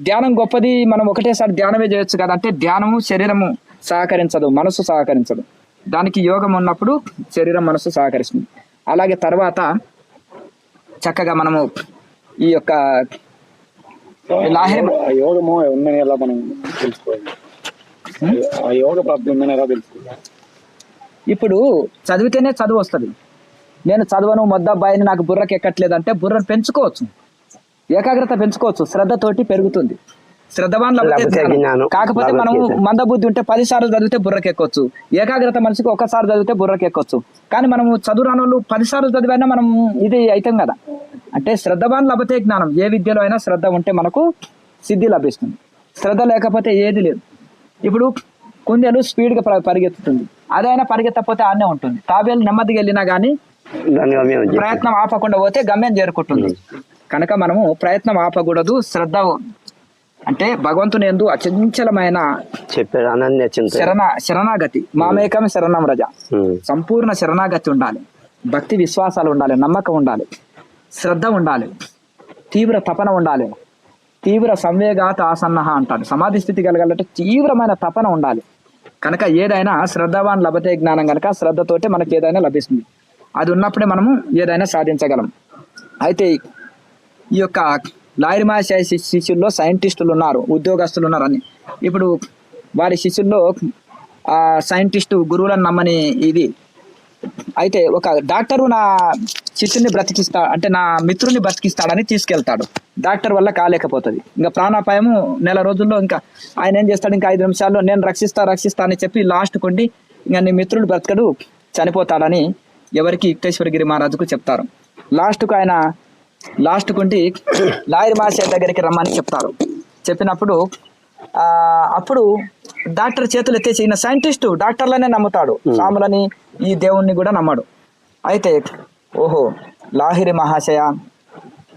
ధ్యానం గొప్పది, మనం ఒకటేసారి ధ్యానమే చేయొచ్చు కదంటే ధ్యానము శరీరము సహకరించదు, మనసు సహకరించదు. దానికి యోగం ఉన్నప్పుడు శరీరం మనసు సహకరిస్తుంది. అలాగే తర్వాత చక్కగా మనము ఈ యొక్క యోగము ఉందని ఎలా మనం తెలుసుకోవాలి, ఆ యోగ ప్రాప్తి ఉందని ఎలా తెలుసుకోవాలి? ఇప్పుడు చదివితేనే చదువు వస్తుంది. నేను చదవను, మొద్దబ్బాయిని, నాకు బుర్రకి ఎక్కట్లేదు అంటే బుర్రను పెంచుకోవచ్చు, ఏకాగ్రత పెంచుకోవచ్చు, శ్రద్ధతోటి పెరుగుతుంది. శ్రద్ధవాన్ కాకపోతే మనము మందబుద్ధి ఉంటే 10 సార్లు చదివితే బుర్రకి ఎక్కొచ్చు, ఏకాగ్రత మనిషికి 1 సారి చదివితే బుర్రకి ఎక్కొచ్చు. కానీ మనము చదువు రానోళ్ళు 10 సార్లు చదివైనా మనం ఇది అవుతాం కదా. అంటే శ్రద్ధవాన్ లభతే జ్ఞానం. ఏ విద్యలో అయినా శ్రద్ధ ఉంటే మనకు సిద్ధి లభిస్తుంది. శ్రద్ధ లేకపోతే ఏది లేదు. ఇప్పుడు కుందేలు స్పీడ్గా పరిగెత్తుతుంది, అదైనా పరిగెత్తకపోతే ఆడనే ఉంటుంది. తాబేలు నెమ్మదిగా వెళ్ళినా కానీ ప్రయత్నం ఆపకుండా పోతే గమ్యం చేరుకుంటుంది. కనుక మనము ప్రయత్నం ఆపకూడదు, శ్రద్ధ అంటే భగవంతుని యందు అచంచలమైన చెప్పాడు అనన్య చింత. శరణాగతి, మామేకం శరణం రజ, సంపూర్ణ శరణాగతి ఉండాలి, భక్తి విశ్వాసాలు ఉండాలి, నమ్మకం ఉండాలి, శ్రద్ధ ఉండాలి, తీవ్ర తపన ఉండాలి, తీవ్ర సంవేగాత ఆసన్న అంటాడు. సమాధి స్థితి కలగాలంటే తీవ్రమైన తపన ఉండాలి. కనుక ఏదైనా శ్రద్ధవాన్ లభతే జ్ఞానం, కనుక శ్రద్ధతోటే మనకి ఏదైనా లభిస్తుంది. అది ఉన్నప్పుడే మనము ఏదైనా సాధించగలం. అయితే ఈ యొక్క లాహిరి మహాశయ శిష్యుల్లో సైంటిస్టులు ఉన్నారు, ఉద్యోగస్తులు ఉన్నారు అని. ఇప్పుడు వారి శిష్యుల్లో సైంటిస్టు గురువులను నమ్మని ఇది. అయితే ఒక డాక్టరు నా శిష్యుని బ్రతికిస్తా అంటే నా మిత్రుని బ్రతికిస్తాడని తీసుకెళ్తాడు. డాక్టర్ వల్ల కాలేకపోతుంది, ఇంకా ప్రాణాపాయము నెల రోజుల్లో. ఇంకా ఆయన ఏం చేస్తాడు, ఇంకా 5 నిమిషాల్లో నేను రక్షిస్తా అని చెప్పి లాస్ట్ కొండి ఇంకా నీ మిత్రుడు బ్రతకడు, చనిపోతాడని ఎవరికి యుక్తేశ్వరగిరి మహారాజుకు చెప్తారు. లాస్ట్ కొండి లాహిరి మహాశయ దగ్గరికి రమ్మని చెప్తారు. చెప్పినప్పుడు అప్పుడు డాక్టర్ చేతులు ఎత్తేసి, ఈయన సైంటిస్టు డాక్టర్లనే నమ్ముతాడు, స్వాములని ఈ దేవుణ్ణి కూడా నమ్మడు. అయితే ఓహో లాహిరి మహాశయ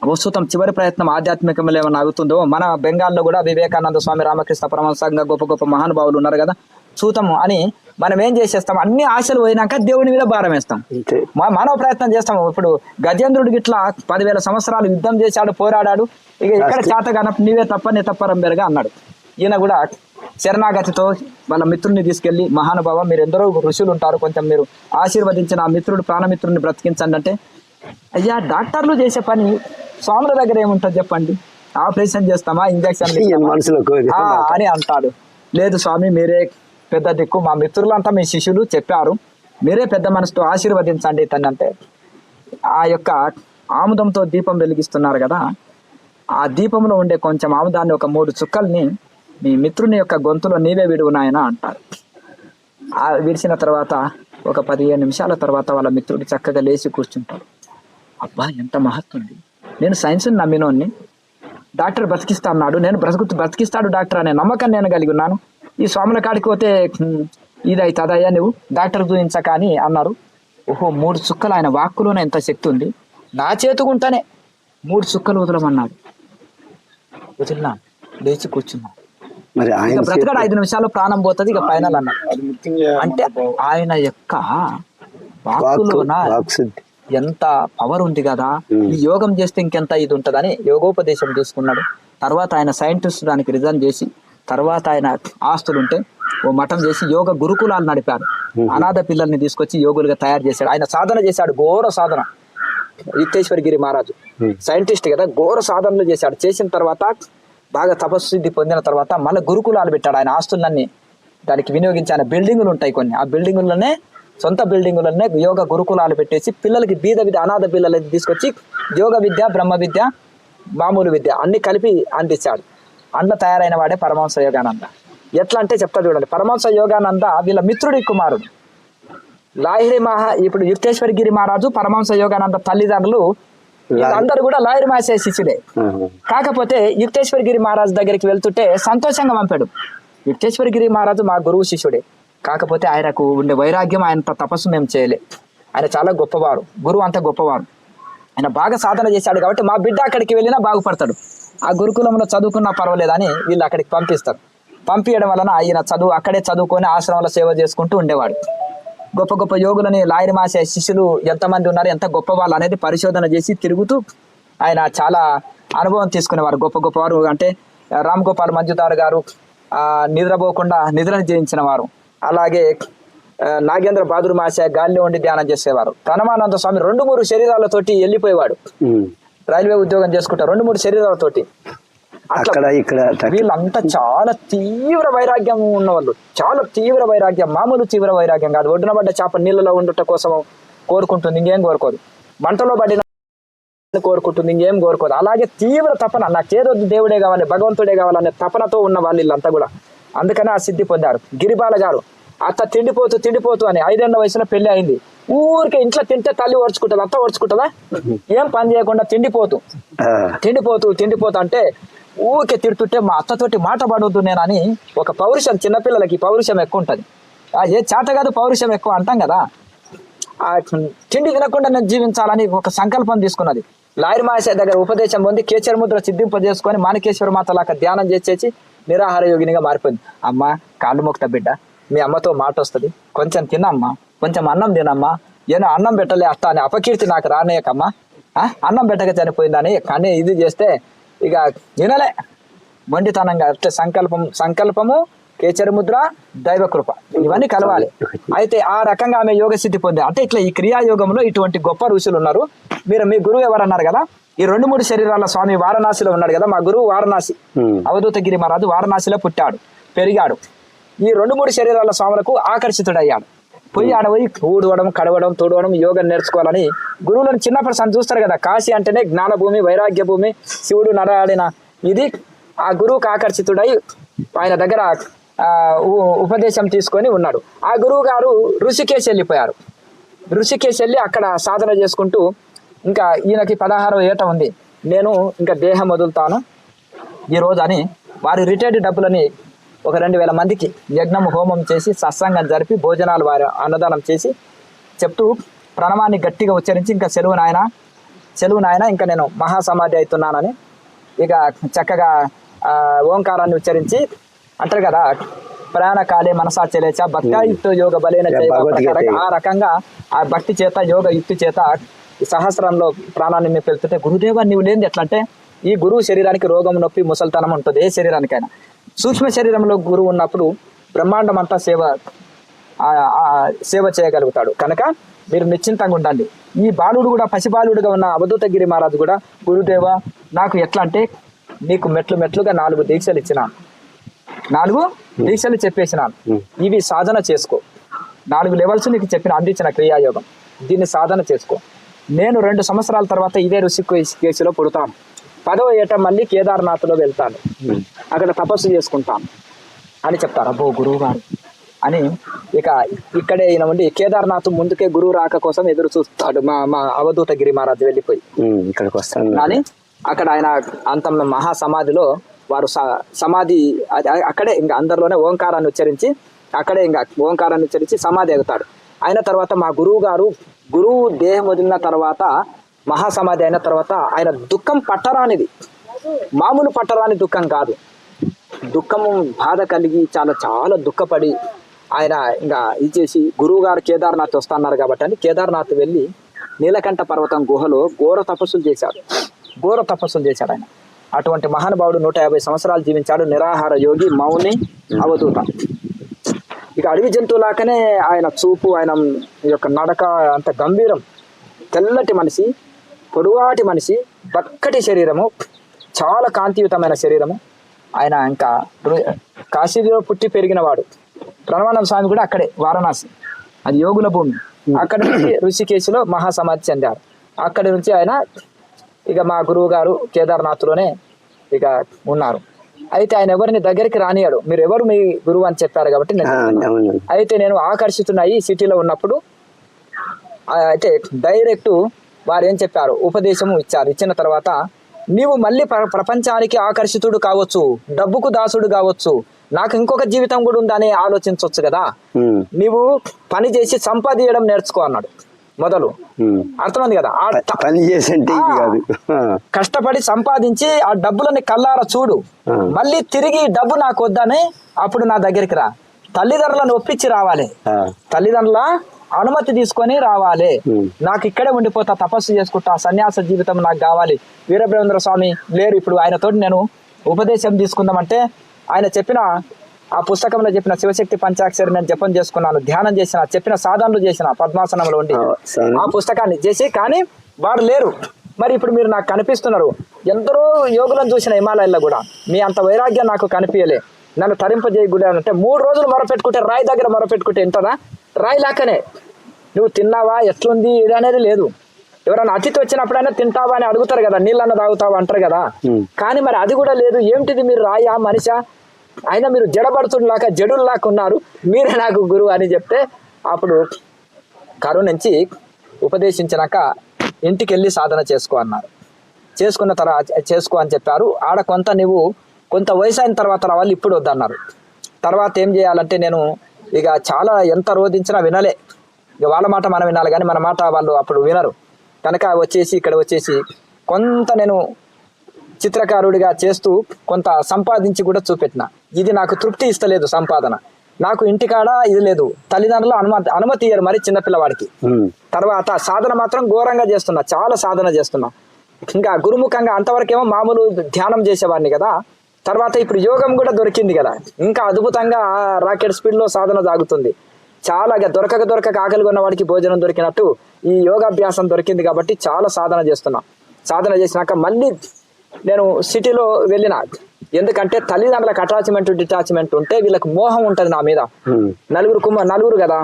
ప్రస్తుతం చివరి ప్రయత్నం ఆధ్యాత్మికంలో ఏమన్నా అవుతుందో, మన బెంగాల్లో కూడా వివేకానంద స్వామి, రామకృష్ణ పరమహంసంగా గొప్ప గొప్ప మహానుభావులు ఉన్నారు కదా, చూతాము అని మనం ఏం చేసేస్తాం, అన్ని ఆశలు పోయినాక దేవుని మీద భారం వేస్తాం, మానవ ప్రయత్నం చేస్తాము. ఇప్పుడు గజేంద్రుడికి ఇట్లా 10,000 సంవత్సరాలు యుద్ధం చేశాడు, పోరాడాడు, ఇక ఎక్కడ చేతగాన నీవే తప్ప నీ తప్పరంబెరగా అన్నాడు. ఈయన కూడా శరణాగతితో వాళ్ళ మిత్రుడిని తీసుకెళ్లి, మహానుభావ మీరు ఎందరో ఋషులు ఉంటారు, కొంచెం మీరు ఆశీర్వదించిన ఆ మిత్రుడు ప్రాణమిత్రుడిని బ్రతికించండి అంటే, అయ్యా డాక్టర్లు చేసే పని స్వాముల దగ్గర ఏముంటుంది చెప్పండి, ఆపరేషన్ చేస్తామా, ఇంజక్షన్ అని అంటాడు. లేదు స్వామి మీరే పెద్ద దిక్కు, మా మిత్రులంతా మీ శిష్యులు చెప్పారు, మీరే పెద్ద మనసుతో ఆశీర్వదించండి ఇతన్ని అంటే, ఆ యొక్క ఆముదంతో దీపం వెలిగిస్తున్నారు కదా, ఆ దీపంలో ఉండే కొంచెం ఆముదాన్ని ఒక 3 చుక్కల్ని మీ మిత్రుని యొక్క గొంతులో నీవే విడువు నాయనా అంటారు. విడిచిన తర్వాత ఒక 15 నిమిషాల తర్వాత వాళ్ళ మిత్రుడు చక్కగా లేచి కూర్చుంటాడు. అబ్బా ఎంత మహత్తుంది, నేను సైన్స్ని నమ్మినోన్ని, డాక్టర్ బ్రతికిస్తా అన్నాడు, నేను బ్రతికిస్తాడు డాక్టర్ అనే నమ్మకం నేను కలిగి ఉన్నాను, ఈ స్వాముల కాడికి పోతే ఇదైతే అదయ్యా నువ్వు డాక్టర్ చూపించక అని అన్నారు. ఓహో 3 చుక్కలు, ఆయన వాక్కులోనే ఎంత శక్తి ఉంది, నా చేతుకుంటానే 3 చుక్కలు వదలమన్నాడు. వదిలినా, లేచి కూర్చున్నా, మరి ఆయన బ్రతకడు 5 నిమిషాల్లో ప్రాణం పోతుంది, ఇక ఫైనల్ అన్నాడు. అంటే ఆయన యొక్క వాక్కులోన ఎంత పవర్ ఉంది కదా, ఈ యోగం చేస్తే ఇంకెంత ఇది ఉంటుందని యోగోపదేశం తీసుకున్నాడు. తర్వాత ఆయన సైంటిస్ట్ దానికి రిజైన్ చేసి, తర్వాత ఆయన ఆస్తులు ఉంటే ఓ మఠం చేసి యోగ గురుకులాలు నడిపాడు. అనాథ పిల్లల్ని తీసుకొచ్చి యోగులుగా తయారు చేశాడు. ఆయన సాధన చేశాడు, ఘోర సాధన. యుక్తేశ్వరగిరి మహారాజు సైంటిస్ట్ కదా, ఘోర సాధనలు చేశాడు. చేసిన తర్వాత బాగా తపస్సిద్ధి పొందిన తర్వాత మళ్ళీ గురుకులాలు పెట్టాడు. ఆయన ఆస్తులన్నీ దానికి వినియోగించి, ఆయన బిల్డింగులు ఉంటాయి కొన్ని, ఆ బిల్డింగుల్లోనే సొంత బిల్డింగులనే యోగ గురుకులాలు పెట్టేసి పిల్లలకి బీద విద్య, అనాథ పిల్లలకి తీసుకొచ్చి యోగ విద్య, బ్రహ్మ విద్య, మామూలు విద్య అన్ని కలిపి అందించాడు. అందులో తయారైన వాడే పరమహంస యోగానంద. ఎట్లా అంటే చెప్తా చూడండి. పరమహంస యోగానంద వీళ్ళ మిత్రుడి కుమారుడు. లాహిరి ఇప్పుడు యుక్తేశ్వరగిరి మహారాజు, పరమహంస యోగానంద తల్లిదండ్రులు వీళ్ళందరూ కూడా లాహిరి మహాశయ శిష్యులే. కాకపోతే యుక్తేశ్వరగిరి మహారాజు దగ్గరికి వెళ్తుంటే సంతోషంగా పంపాడు. యుక్తేశ్వరగిరి మహారాజు మా గురువు శిష్యుడే, కాకపోతే ఆయనకు ఉండే వైరాగ్యం, ఆయన తపస్సు మేము చేయలే, ఆయన చాలా గొప్పవారు, గురువు అంత గొప్పవారు, ఆయన బాగా సాధన చేశాడు కాబట్టి మా బిడ్డ అక్కడికి వెళ్ళినా బాగుపడతాడు, ఆ గురుకులంలో చదువుకున్నా పర్వాలేదని వీళ్ళు అక్కడికి పంపిస్తారు. పంపించడం వలన ఆయన అక్కడే చదువుకొని ఆశ్రమంలో సేవ చేసుకుంటూ ఉండేవాడు. గొప్ప గొప్ప యోగులని లాహిరి మహాశయ శిష్యులు ఎంతమంది ఉన్నారు, ఎంత గొప్ప వాళ్ళు అనేది పరిశోధన చేసి తిరుగుతూ ఆయన చాలా అనుభవం తీసుకునేవారు. గొప్ప గొప్పవారు అంటే రామ్ గోపాల్ మంజుదార్ గారు నిద్రపోకుండా నిద్రను జయించిన వారు. అలాగే నాగేంద్ర బహదూర్ మహాశయ గాలిలో ఉండి ధ్యానం చేసేవారు. ప్రణమానంద స్వామి 2-3 శరీరాలతోటి వెళ్ళిపోయేవాడు, రైల్వే ఉద్యోగం చేసుకుంటారు 2-3 శరీరాలతోటి. అట్లా వీళ్ళంతా చాలా తీవ్ర వైరాగ్యం ఉన్నవాళ్ళు, చాలా తీవ్ర వైరాగ్యం, మామూలు తీవ్ర వైరాగ్యం కాదు. ఒడ్డున పడ్డ చేప నీళ్ళలో ఉండుట కోసం కోరుకుంటుంది, ఇంకేం కోరుకోదు. మంటలో పడిన కోరుకుంటుంది, ఇంకేం కోరుకోదు. అలాగే తీవ్ర తపన, నాకు ఏదొద్దు దేవుడే కావాలి, భగవంతుడే కావాలనే తపనతో ఉన్న వాళ్ళు వీళ్ళంతా కూడా. అందుకనే ఆ సిద్ధి పొందారు. గిరిబాల గారు అత్త తిండిపోతూ అని 5 ఏళ్ల వయసులో పెళ్లి అయింది. ఊరికే ఇంట్లో తింటే తల్లి ఓడ్చుకుంటుంది, అత్త ఓడ్చుకుంటుందా, ఏం పని చేయకుండా తిండిపోతూ అంటే ఊరికే తిడుతుంటే మా అత్తతోటి మాట పడవద్దు నేనని ఒక పౌరుషం, చిన్నపిల్లలకి పౌరుషం ఎక్కువ ఉంటుంది. ఏ చేత కాదు పౌరుషం ఎక్కువ అంటాం కదా. తిండి తినకుండా నేను జీవించాలని ఒక సంకల్పం తీసుకున్నది. లాయర్ మహేశ్వర దగ్గర ఉపదేశం పొంది కేచర ముద్ర సిద్ధింపజేసుకొని మాణికేశ్వర మాత లాగా ధ్యానం చేసేసి నిరాహార యోగినిగా మారిపోయింది. అమ్మ కాళ్ళు మొక్త బిడ్డ, మీ అమ్మతో మాట వస్తుంది, కొంచెం తినమ్మా, కొంచెం అన్నం తినమ్మా, ఏదో అన్నం పెట్టలే అత్త అని అపకీర్తి నాకు రానేయకమ్మా, అన్నం పెట్టక చనిపోయిందని కానీ ఇది చేస్తే ఇక వినలే. మొండితనంగా అంటే సంకల్పము కేచరముద్ర దైవకృప ఇవన్నీ కలవాలి. అయితే ఆ రకంగా ఆమె యోగ సిద్ధి పొంది. అంటే ఇట్లా ఈ క్రియాయోగంలో ఇటువంటి గొప్ప ఋషులు ఉన్నారు. మీరు మీ గురువు ఎవరన్నారు కదా, ఈ 2-3 శరీరాల స్వామి వారణాసిలో ఉన్నాడు కదా. మా గురువు వారణాసి అవధూతగిరి మహారాజు వారణాసిలో పుట్టాడు, పెరిగాడు. ఈ 2-3 శరీరాల స్వాములకు ఆకర్షితుడయ్యాడు. పోయి ఆడపోయి ఊడవడం, కడవడం, తోడవడం, యోగం నేర్చుకోవాలని గురువులను చిన్నప్పుడు చూస్తారు కదా. కాశీ అంటేనే జ్ఞాన భూమి, వైరాగ్య భూమి, శివుడు నరాడిన ఇది. ఆ గురువుకు ఆకర్షితుడై ఆయన దగ్గర ఉపదేశం తీసుకొని ఉన్నాడు. ఆ గురువు గారు ఋషికేశ్ వెళ్ళిపోయారు. ఋషికేశ్ వెళ్ళి అక్కడ సాధన చేసుకుంటూ ఇంకా ఈయనకి 16వ ఏట ఉంది, నేను ఇంకా దేహం వదులుతాను ఈ రోజు అని వారి రిటైర్డ్ డబ్బులని ఒక 2000 మందికి యజ్ఞం హోమం చేసి సత్సంగం జరిపి భోజనాలు వారి అన్నదానం చేసి చెప్తూ ప్రణవాన్ని గట్టిగా ఉచ్చరించి ఇంకా సెలవు నాయన ఇంకా నేను మహాసమాధి అవుతున్నానని ఇక చక్కగా ఓంకారాన్ని ఉచ్చరించి అంటారు కదా, ప్రాణకాలే మనసా చెలేచ భక్తాయుక్త యోగ బలైన ఆ రకంగా ఆ భక్తి చేత యోగ యుక్తి చేత సహస్రంలో ప్రాణాన్ని మేము పెళ్తుంటే గురుదేవ నీవు లేనిది ఎట్లా అంటే ఈ గురువు శరీరానికి రోగం, నొప్పి, ముసల్తనం ఉంటుంది. ఏ శరీరానికైనా సూక్ష్మ శరీరంలో గురువు ఉన్నప్పుడు బ్రహ్మాండం అంతా సేవ చేయగలుగుతాడు. కనుక మీరు నిశ్చింతంగా ఉండండి. ఈ బాలుడు కూడా పసిబాలుడుగా ఉన్న అవధూతగిరి మహారాజు కూడా గురుదేవ నాకు ఎట్లా అంటే నీకు మెట్లుగా 4 దీక్షలు ఇచ్చినాను, 4 దీక్షలు చెప్పేసినాను, ఇవి సాధన చేసుకో. 4 లెవెల్స్ నీకు అందించిన క్రియాయోగం, దీన్ని సాధన చేసుకో. నేను 2 సంవత్సరాల తర్వాత ఇదే ఋషికేశిలో పుడతాను, 10వ ఏట మళ్ళీ కేదార్నాథ్లో వెళ్తాను, అక్కడ తపస్సు చేసుకుంటాను అని చెప్తారు. అబ్బో గురువు గారు అని ఇక ఇక్కడే ఈయన ఉండి కేదార్నాథ్ ముందుకే గురువు రాక కోసం ఎదురు చూస్తాడు. మా అవధూతగిరి మహారాజు వెళ్ళిపోయి ఇక్కడికి వస్తాను కానీ అక్కడ ఆయన అంత మహాసమాధిలో వారు సమాధి అక్కడే ఇంకా అందరిలోనే ఓంకారాన్ని ఉచ్చరించి అక్కడే ఇంకా ఓంకారాన్ని ఉచ్చరించి సమాధి ఎగుతాడు. అయిన తర్వాత మా గురువు దేహం వదిలిన తర్వాత మహాసమాధి అయిన తర్వాత ఆయన దుఃఖం పట్టరానిది, మామూలు పట్టరాని దుఃఖం కాదు. దుఃఖము బాధ కలిగి చాలా దుఃఖపడి ఆయన ఇంకా ఇచ్చేసి గురువు గారు కేదార్నాథ్ వస్తున్నారు కాబట్టి అని కేదార్నాథ్ వెళ్ళి నీలకంఠ పర్వతం గుహలో ఘోర తపస్సులు చేశాడు ఆయన. అటువంటి మహానుభావుడు 150 సంవత్సరాలు జీవించాడు. నిరాహార యోగి, మౌని, అవధూత. ఇక అడవి జంతువులాకనే ఆయన చూపు, ఆయన యొక్క నడక అంత గంభీరం. తెల్లటి మనిషి, పొడువాటి మనిషి, బక్కటి శరీరము, చాలా కాంతియుతమైన శరీరము. ఆయన ఇంకా కాశీలో పుట్టి పెరిగిన వాడు. ప్రణవానంద స్వామి కూడా అక్కడే వారణాసి, అది యోగుల భూమి. అక్కడి నుంచి ఋషికేశిలో మహాసమాధి చెందారు. అక్కడి నుంచి ఆయన ఇక మా గురువు గారు కేదార్నాథ్లోనే ఇక ఉన్నారు. అయితే ఆయన ఎవరిని దగ్గరికి రానియాడు. మీరు ఎవరు మీ గురువు అని చెప్పారు కాబట్టి అయితే నేను ఆకర్షితున్నాయి సిటీలో ఉన్నప్పుడు. అయితే డైరెక్ట్ వారు ఏం చెప్పారు, ఉపదేశము ఇచ్చారు. ఇచ్చిన తర్వాత నీవు మళ్ళీ ప్రపంచానికి ఆకర్షితుడు కావచ్చు, డబ్బుకు దాసుడు కావచ్చు, నాకు ఇంకొక జీవితం కూడా ఉందని ఆలోచించవచ్చు కదా, నీవు పని చేసి సంపాదించడం నేర్చుకో అన్నాడు. మొదలు అర్థమైంది కదా, పని చేసి కష్టపడి సంపాదించి ఆ డబ్బులని కల్లారా చూడు, మళ్ళీ తిరిగి డబ్బు నాకు వద్దని అప్పుడు నా దగ్గరికి రా. తల్లిదండ్రులను ఒప్పించి రావాలి, తల్లిదండ్రుల అనుమతి తీసుకొని రావాలి. నాకు ఇక్కడే ఉండిపోతా, తపస్సు చేసుకుంటా, సన్యాస జీవితం నాకు కావాలి. వీరబ్రహ్మేంద్ర స్వామి లేరు ఇప్పుడు, ఆయనతోటి నేను ఉపదేశం తీసుకుందామంటే ఆయన చెప్పిన ఆ పుస్తకంలో చెప్పిన శివశక్తి పంచాక్షరి నేను జపం చేసుకున్నాను, ధ్యానం చేసిన, చెప్పిన సాధనలు చేసిన, పద్మాసనంలో ఉండి ఆ పుస్తకాన్ని చేసి, కానీ వారు లేరు. మరి ఇప్పుడు మీరు నాకు కనిపిస్తున్నారు. ఎందరో యోగులను చూసిన హిమాలయాల్లో కూడా మీ అంత వైరాగ్యం నాకు కనిపించలే, నన్ను తరింపజేయకూడదు అంటే 3 రోజులు మొరపెట్టుకుంటే, రాయి దగ్గర మొరపెట్టుకుంటే ఎంతదా, రాయి లాక్కనే. నువ్వు తిన్నావా, ఎట్లుంది, ఇది అనేది లేదు. ఎవరైనా అతిథి వచ్చినప్పుడైనా తింటావా అని అడుగుతారు కదా, నీళ్ళన్న తాగుతావా అంటారు కదా, కానీ మరి అది కూడా లేదు. ఏమిటిది మీరు రాయా మనిషా, అయినా మీరు జడబడుతులాగా జడుల్లాగా ఉన్నారు, మీరే నాకు గురువు అని చెప్తే అప్పుడు కరుణించి ఉపదేశించినాక ఇంటికి వెళ్ళి సాధన చేసుకో అన్నారు. చేసుకున్న తర్వాత చేసుకో అని చెప్పారు. ఆడ కొంత వయసు అయిన తర్వాత రావాలి, ఇప్పుడు వద్దన్నారు. తర్వాత ఏం చేయాలంటే నేను ఇక చాలా ఎంత రోధించినా వినలే. ఇక వాళ్ళ మాట మనం వినాలి కానీ మన మాట వాళ్ళు అప్పుడు వినరు. కనుక ఇక్కడ వచ్చేసి కొంత నేను చిత్రకారుడిగా చేస్తూ కొంత సంపాదించి కూడా చూపెట్టిన. ఇది నాకు తృప్తి ఇస్తలేదు సంపాదన. నాకు ఇంటికాడ ఇది లేదు, తల్లిదండ్రులు అనుమతి ఇయ్యరు మరి చిన్నపిల్లవాడికి. తర్వాత సాధన మాత్రం ఘోరంగా చేస్తున్నా, చాలా సాధన చేస్తున్నా. ఇంకా గురుముఖంగా అంతవరకేమో మామూలు ధ్యానం చేసేవాడిని కదా. తర్వాత ఇప్పుడు యోగం కూడా దొరికింది కదా, ఇంకా అద్భుతంగా రాకెట్ స్పీడ్ లో సాధన సాగుతుంది. చాలా దొరకక ఆకలి ఉన్న వాడికి భోజనం దొరికినట్టు ఈ యోగాభ్యాసం దొరికింది కాబట్టి చాలా సాధన చేస్తున్నా. సాధన చేసినాక మళ్ళీ నేను సిటీలో వెళ్ళిన. ఎందుకంటే తల్లిదండ్రులకు అటాచ్మెంట్ డిటాచ్మెంట్ ఉంటే వీళ్ళకి మోహం ఉంటది నా మీద. నలుగురు కదా,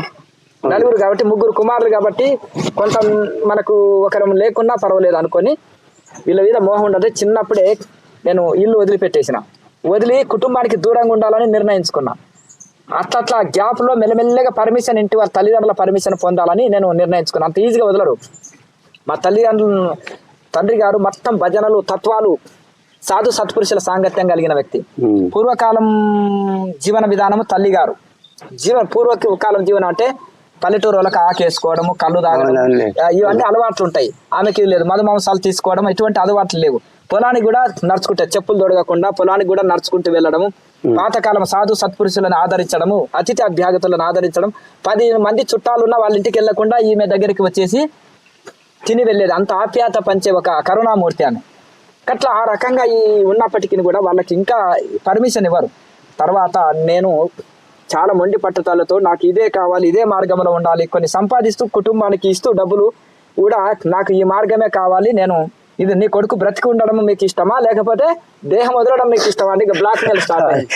నలుగురు కాబట్టి 3 కుమారులు కాబట్టి కొంత మనకు ఒకరు లేకున్నా పర్వాలేదు అనుకొని వీళ్ళ మీద మోహం ఉండదు. చిన్నప్పుడే నేను ఇల్లు వదిలి కుటుంబానికి దూరంగా ఉండాలని నిర్ణయించుకున్నా. అట్లా గ్యాప్ లో మెల్లమెల్లగా పర్మిషన్ ఇంటి వారి తల్లిదండ్రుల పర్మిషన్ పొందాలని నేను నిర్ణయించుకున్నాను. అంత ఈజీగా వదలరు. మా తండ్రి గారు మొత్తం భజనలు, తత్వాలు, సాధు సత్పురుషుల సాంగత్యం కలిగిన వ్యక్తి. పూర్వకాలం జీవన విధానము తల్లి గారు పూర్వకాలం జీవనం అంటే పల్లెటూరు వాళ్ళకి ఆకేసుకోవడము, కళ్ళు తాగడం, ఇవన్నీ అలవాట్లు ఉంటాయి. ఆమెకి లేదు, మధు మాంసాలు తీసుకోవడం, ఇటువంటి అలవాట్లు లేవు. పొలానికి కూడా నడుచుకుంటే, చెప్పులు తొడగకుండా పొలానికి కూడా నడుచుకుంటూ వెళ్ళడము, పాతకాలం సాధు సత్పురుషులను ఆదరించడము, అతిథి అభ్యాగతులను ఆదరించడం, 10 మంది చుట్టాలున్న వాళ్ళ ఇంటికి వెళ్లకుండా ఈమె దగ్గరికి వచ్చేసి తిని వెళ్ళేది. అంత ఆప్యాయత పంచే ఒక కరుణామూర్తి ఆమె. అట్లా ఆ రకంగా ఉన్నప్పటికీ కూడా వాళ్ళకి ఇంకా పర్మిషన్ ఇవ్వరు. తర్వాత నేను చాలా మొండి పట్టుదలతో నాకు ఇదే కావాలి, ఇదే మార్గంలో ఉండాలి, కొన్ని సంపాదిస్తూ కుటుంబానికి ఇస్తూ డబ్బులు కూడా నాకు ఈ మార్గమే కావాలి, నేను ఇది నీ కొడుకు బ్రతికి ఉండడం మీకు ఇష్టమా లేకపోతే దేహం వదలడం మీకు ఇష్టమా అంటే బ్లాక్ మెయిల్ స్టార్ట్ అయింది.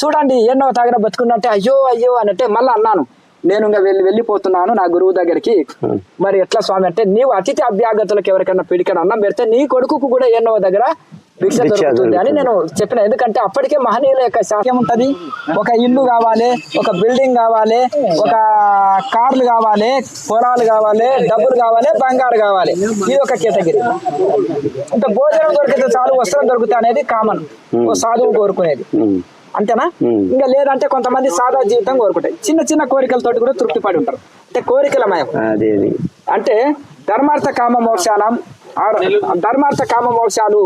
చూడండి ఎన్నో తాగిన బతుకున్నట్టే అయ్యో అనంటే మళ్ళీ అన్నాను, నేను ఇంకా వెళ్ళిపోతున్నాను నా గురువు దగ్గరికి. మరి ఎట్లా స్వామి అంటే, నీవు అతిథి అభ్యాగతులకు ఎవరికైనా పిడికడ అన్నం పెడితే నీ కొడుకు కూడా ఎన్నో దగ్గర భిక్ష దొరుకుతుంది అని నేను చెప్పిన. ఎందుకంటే అప్పటికే మహనీయుల యొక్క శాస్త్రం ఉంటది. ఒక ఇల్లు కావాలి, ఒక బిల్డింగ్ కావాలి, ఒక కార్లు కావాలి, పొలాలు కావాలి, డబ్బులు కావాలి, బంగారు కావాలి, ఇది ఒక కేటగిరీ. అంటే భోజనం దొరికితే చాలు, వస్త్రం దొరుకుతాయి అనేది కామన్, ఓ సాధువు కోరుకునేది. అంతేనా? ఇంకా లేదంటే కొంతమంది సాదా జీవితం కోరుకుంటాయి. చిన్న కోరికలతోటి కూడా తృప్తి పడి ఉంటారు. అంటే కోరికలమయం అంటే ధర్మార్థ కామ మోక్షాలు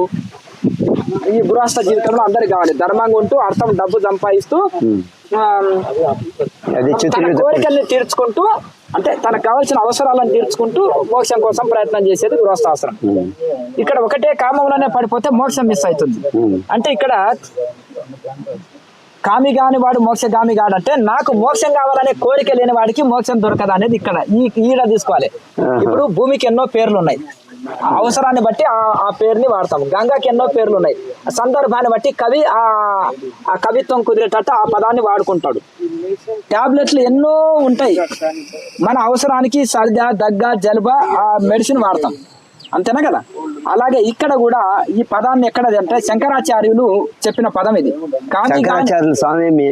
ఈ గృహస్థ జీవితంలో అందరికి కావాలి. ధర్మంగా ఉంటూ అర్థం డబ్బు సంపాదిస్తూ తన కోరికల్ని తీర్చుకుంటూ, అంటే తనకు కావాల్సిన అవసరాలను తీర్చుకుంటూ మోక్షం కోసం ప్రయత్నం చేసేది గృహస్థాశ్రమం. ఇక్కడ ఒకటే కామంలోనే పడిపోతే మోక్షం మిస్ అవుతుంది. అంటే ఇక్కడ కామి కాని వాడు మోక్షగామి కాడంటే, నాకు మోక్షం కావాలనే కోరిక లేని వాడికి మోక్షం దొరకదు అనేది ఇక్కడ ఈడ తీసుకోవాలి. ఇప్పుడు భూమికి ఎన్నో పేర్లు ఉన్నాయి, అవసరాన్ని బట్టి ఆ పేరుని వాడతాం. గంగాకి ఎన్నో పేర్లు ఉన్నాయి, సందర్భాన్ని బట్టి కవి ఆ కవిత్వం కుదిరేటట్టు ఆ పదాన్ని వాడుకుంటాడు. టాబ్లెట్లు ఎన్నో ఉంటాయి, మన అవసరానికి సర్ద, దగ్గ, జలుబ ఆ మెడిసిన్ వాడతాం. అంతేనా కదా? అలాగే ఇక్కడ కూడా ఈ పదాన్ని ఎక్కడది అంటే శంకరాచార్యులు చెప్పిన పదం ఇది. శంకరాచార్యులు స్వామి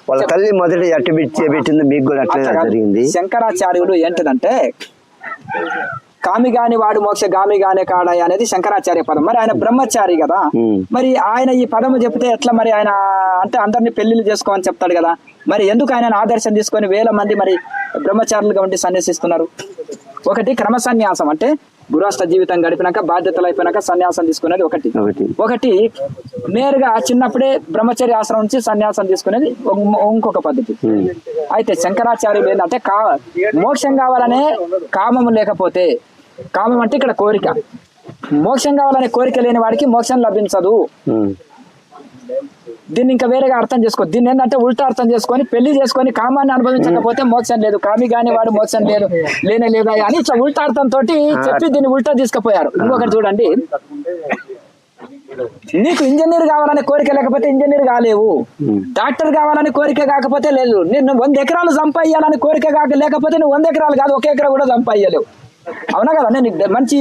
వాళ్ళ తల్లి మొదటి పెట్టింది మీకు కూడా అట్లే జరిగింది. శంకరాచార్యులు ఏంటిదంటే కామి గాని వాడు మోక్ష గామి గానే కాడాయి అనేది శంకరాచార్య పదం. మరి ఆయన బ్రహ్మచారి కదా, మరి ఆయన ఈ పదము చెప్తే ఎట్లా? మరి ఆయన అంటే అందరినీ పెళ్లిళ్ళు చేసుకోమని చెప్తాడు కదా, మరి ఎందుకు ఆయన ఆదర్శం తీసుకొని 1000 మంది మరి బ్రహ్మచారులుగా ఉండి సన్యాసిస్తున్నారు? ఒకటి క్రమ సన్యాసం, అంటే గృహస్థ జీవితం గడిపినాక బాధ్యతలు అయిపోయినాక సన్యాసం తీసుకునేది ఒకటి నేరుగా చిన్నప్పుడే బ్రహ్మచర్య ఆశ్రమం నుంచి సన్యాసం తీసుకునేది ఇంకొక పద్ధతి. అయితే శంకరాచార్యులు ఏంటంటే మోక్షం కావాలనే కామము లేకపోతే, కామం అంటే ఇక్కడ కోరిక, మోక్షం కావాలనే కోరిక లేని వాడికి మోక్షం లభించదు. దీన్ని ఇంకా వేరేగా అర్థం చేసుకో. దీన్ని ఏంటంటే ఉల్టా అర్థం చేసుకొని పెళ్లి చేసుకొని కామాన్ని అనుభవించకపోతే మోక్షం లేదు, కామి కాని వాడు మోక్షం లేనే లేదా అని ఇట్లా ఉల్టా అర్థం తోటి చెప్పి దీన్ని ఉల్టా తీసుకుపోయారు. ఇంకొకటి చూడండి, నీకు ఇంజనీర్ కావాలనే కోరిక లేకపోతే ఇంజనీర్ కాలేవు, డాక్టర్ కావాలని కోరిక కాకపోతే లేదు, నేను 100 ఎకరాలు సంపాదించాలని కోరిక లేకపోతే నువ్వు 100 ఎకరాలు కాదు 1 ఎకరా కూడా సంపాదించలేవు. అవునా కదా? నేను మంచి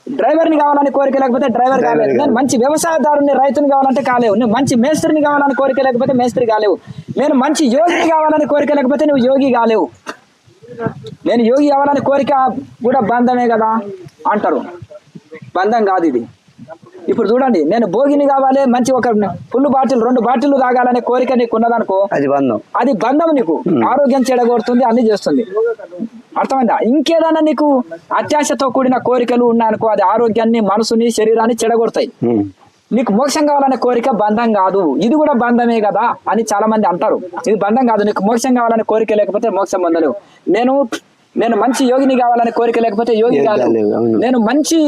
డ్రైవర్ని కావాలని కోరిక లేకపోతే డ్రైవర్ కాలేవు, నేను మంచి వ్యవసాయదారుని రైతుని కావాలంటే కాలేవు, నువ్వు మంచి మేస్త్రిని కావాలని కోరిక లేకపోతే మేస్త్రి కాలేవు, నేను మంచి యోగిని కావాలని కోరిక లేకపోతే నువ్వు యోగి కాలేవు. నేను యోగి కావాలని కోరిక కూడా బంధమే కదా అంటారు. బంధం కాదు ఇది. ఇప్పుడు చూడండి, నేను భోగిని కావాలి, మంచి ఒక ఫుల్ బాటిల్ 2 బాటిల్ తాగాలనే కోరిక నీకు ఉన్నదనుకో, అది బంధం. అది బంధం. నీకు ఆరోగ్యం చెడగొడుతుంది, అన్ని చేస్తుంది. అర్థమైందా? ఇంకేదైనా నీకు అత్యాశతో కూడిన కోరికలు ఉన్నాయనుకో, అది ఆరోగ్యాన్ని, మనసుని, శరీరాన్ని చెడగొడతాయి. నీకు మోక్షం కావాలనే కోరిక బంధం కాదు, ఇది కూడా బంధమే కదా అని చాలా మంది అంటారు. ఇది బంధం కాదు. నీకు మోక్షం కావాలనే కోరిక లేకపోతే మోక్షం పొందలేవు. నేను మంచి యోగిని కావాలనే కోరిక లేకపోతే యోగి కాలేవు. నేను మంచి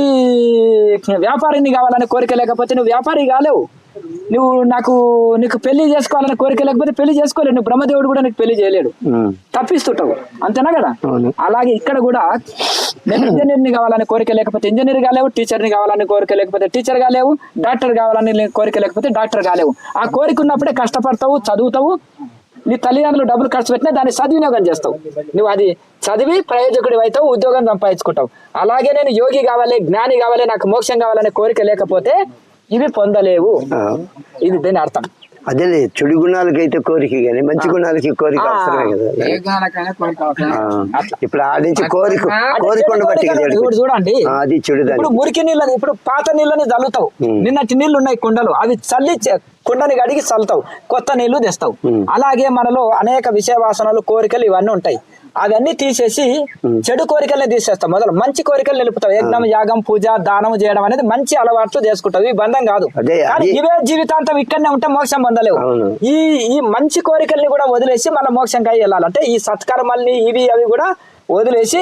వ్యాపారిని కావాలనే కోరిక లేకపోతే నువ్వు వ్యాపారి కాలేవు. నీకు పెళ్లి చేసుకోవాలనే కోరిక లేకపోతే పెళ్లి చేసుకోలేవు. నువ్వు బ్రహ్మదేవుడు కూడా నీకు పెళ్లి చేయలేడు, తప్పిస్తుంటావు. అంతేనా కదా? అలాగే ఇక్కడ కూడా నేను ఇంజనీర్ని కావాలనే కోరిక లేకపోతే ఇంజనీర్ కాలేవు, టీచర్ని కావాలని కోరిక లేకపోతే టీచర్ కాలేవు, డాక్టర్ కావాలని కోరిక లేకపోతే డాక్టర్ కాలేవు. ఆ కోరిక ఉన్నప్పుడే కష్టపడతావు, చదువుతావు. నీ తల్లిదండ్రులు డబ్బులు ఖర్చు పెట్టినా దాన్ని సద్వినియోగం చేస్తావు. నువ్వు అది చదివి ప్రయోజకుడి అవుతావు, ఉద్యోగం సంపాదించుకుంటావు. అలాగే నేను యోగి కావాలి, జ్ఞాని కావాలి, నాకు మోక్షం కావాలనే కోరిక లేకపోతే ఇవి పొందలేవు. ఇది దీని అర్థం. అదే చెడు గుణాలకైతే కోరిక కానీ మంచి గుణాలకి కోరిక అవసరమే కదా. ఇప్పుడు ఆడించి కోరిక బట్టి చూడండి, అది చెడు. ఇప్పుడు మురికి నీళ్ళని, ఇప్పుడు పాత నీళ్ళని చల్లుతావు. నిన్నటి నీళ్లు ఉన్నాయి కుండలు, అవి చల్లి కుండని గడిగి చల్లుతావు, కొత్త నీళ్లు తెస్తావు. అలాగే మనలో అనేక విషయవాసనలు, కోరికలు ఇవన్నీ ఉంటాయి. అవన్నీ తీసేసి చెడు కోరికల్ని తీసేస్తావు, మొదలు మంచి కోరికలు నిలుపుతావు. యజ్ఞం, యాగం, పూజ, దానం చేయడం అనేది మంచి అలవాట్లు చేసుకుంటావు. ఇవి బంధం కాదు. కానీ ఇవే జీవితాంతం ఇక్కడనే ఉంటే మోక్షం పొందలేవు. ఈ మంచి కోరికల్ని కూడా వదిలేసి మళ్ళీ మోక్షంకాయ వెళ్ళాలంటే ఈ సత్కర్మల్ని, ఇవి అవి కూడా వదిలేసి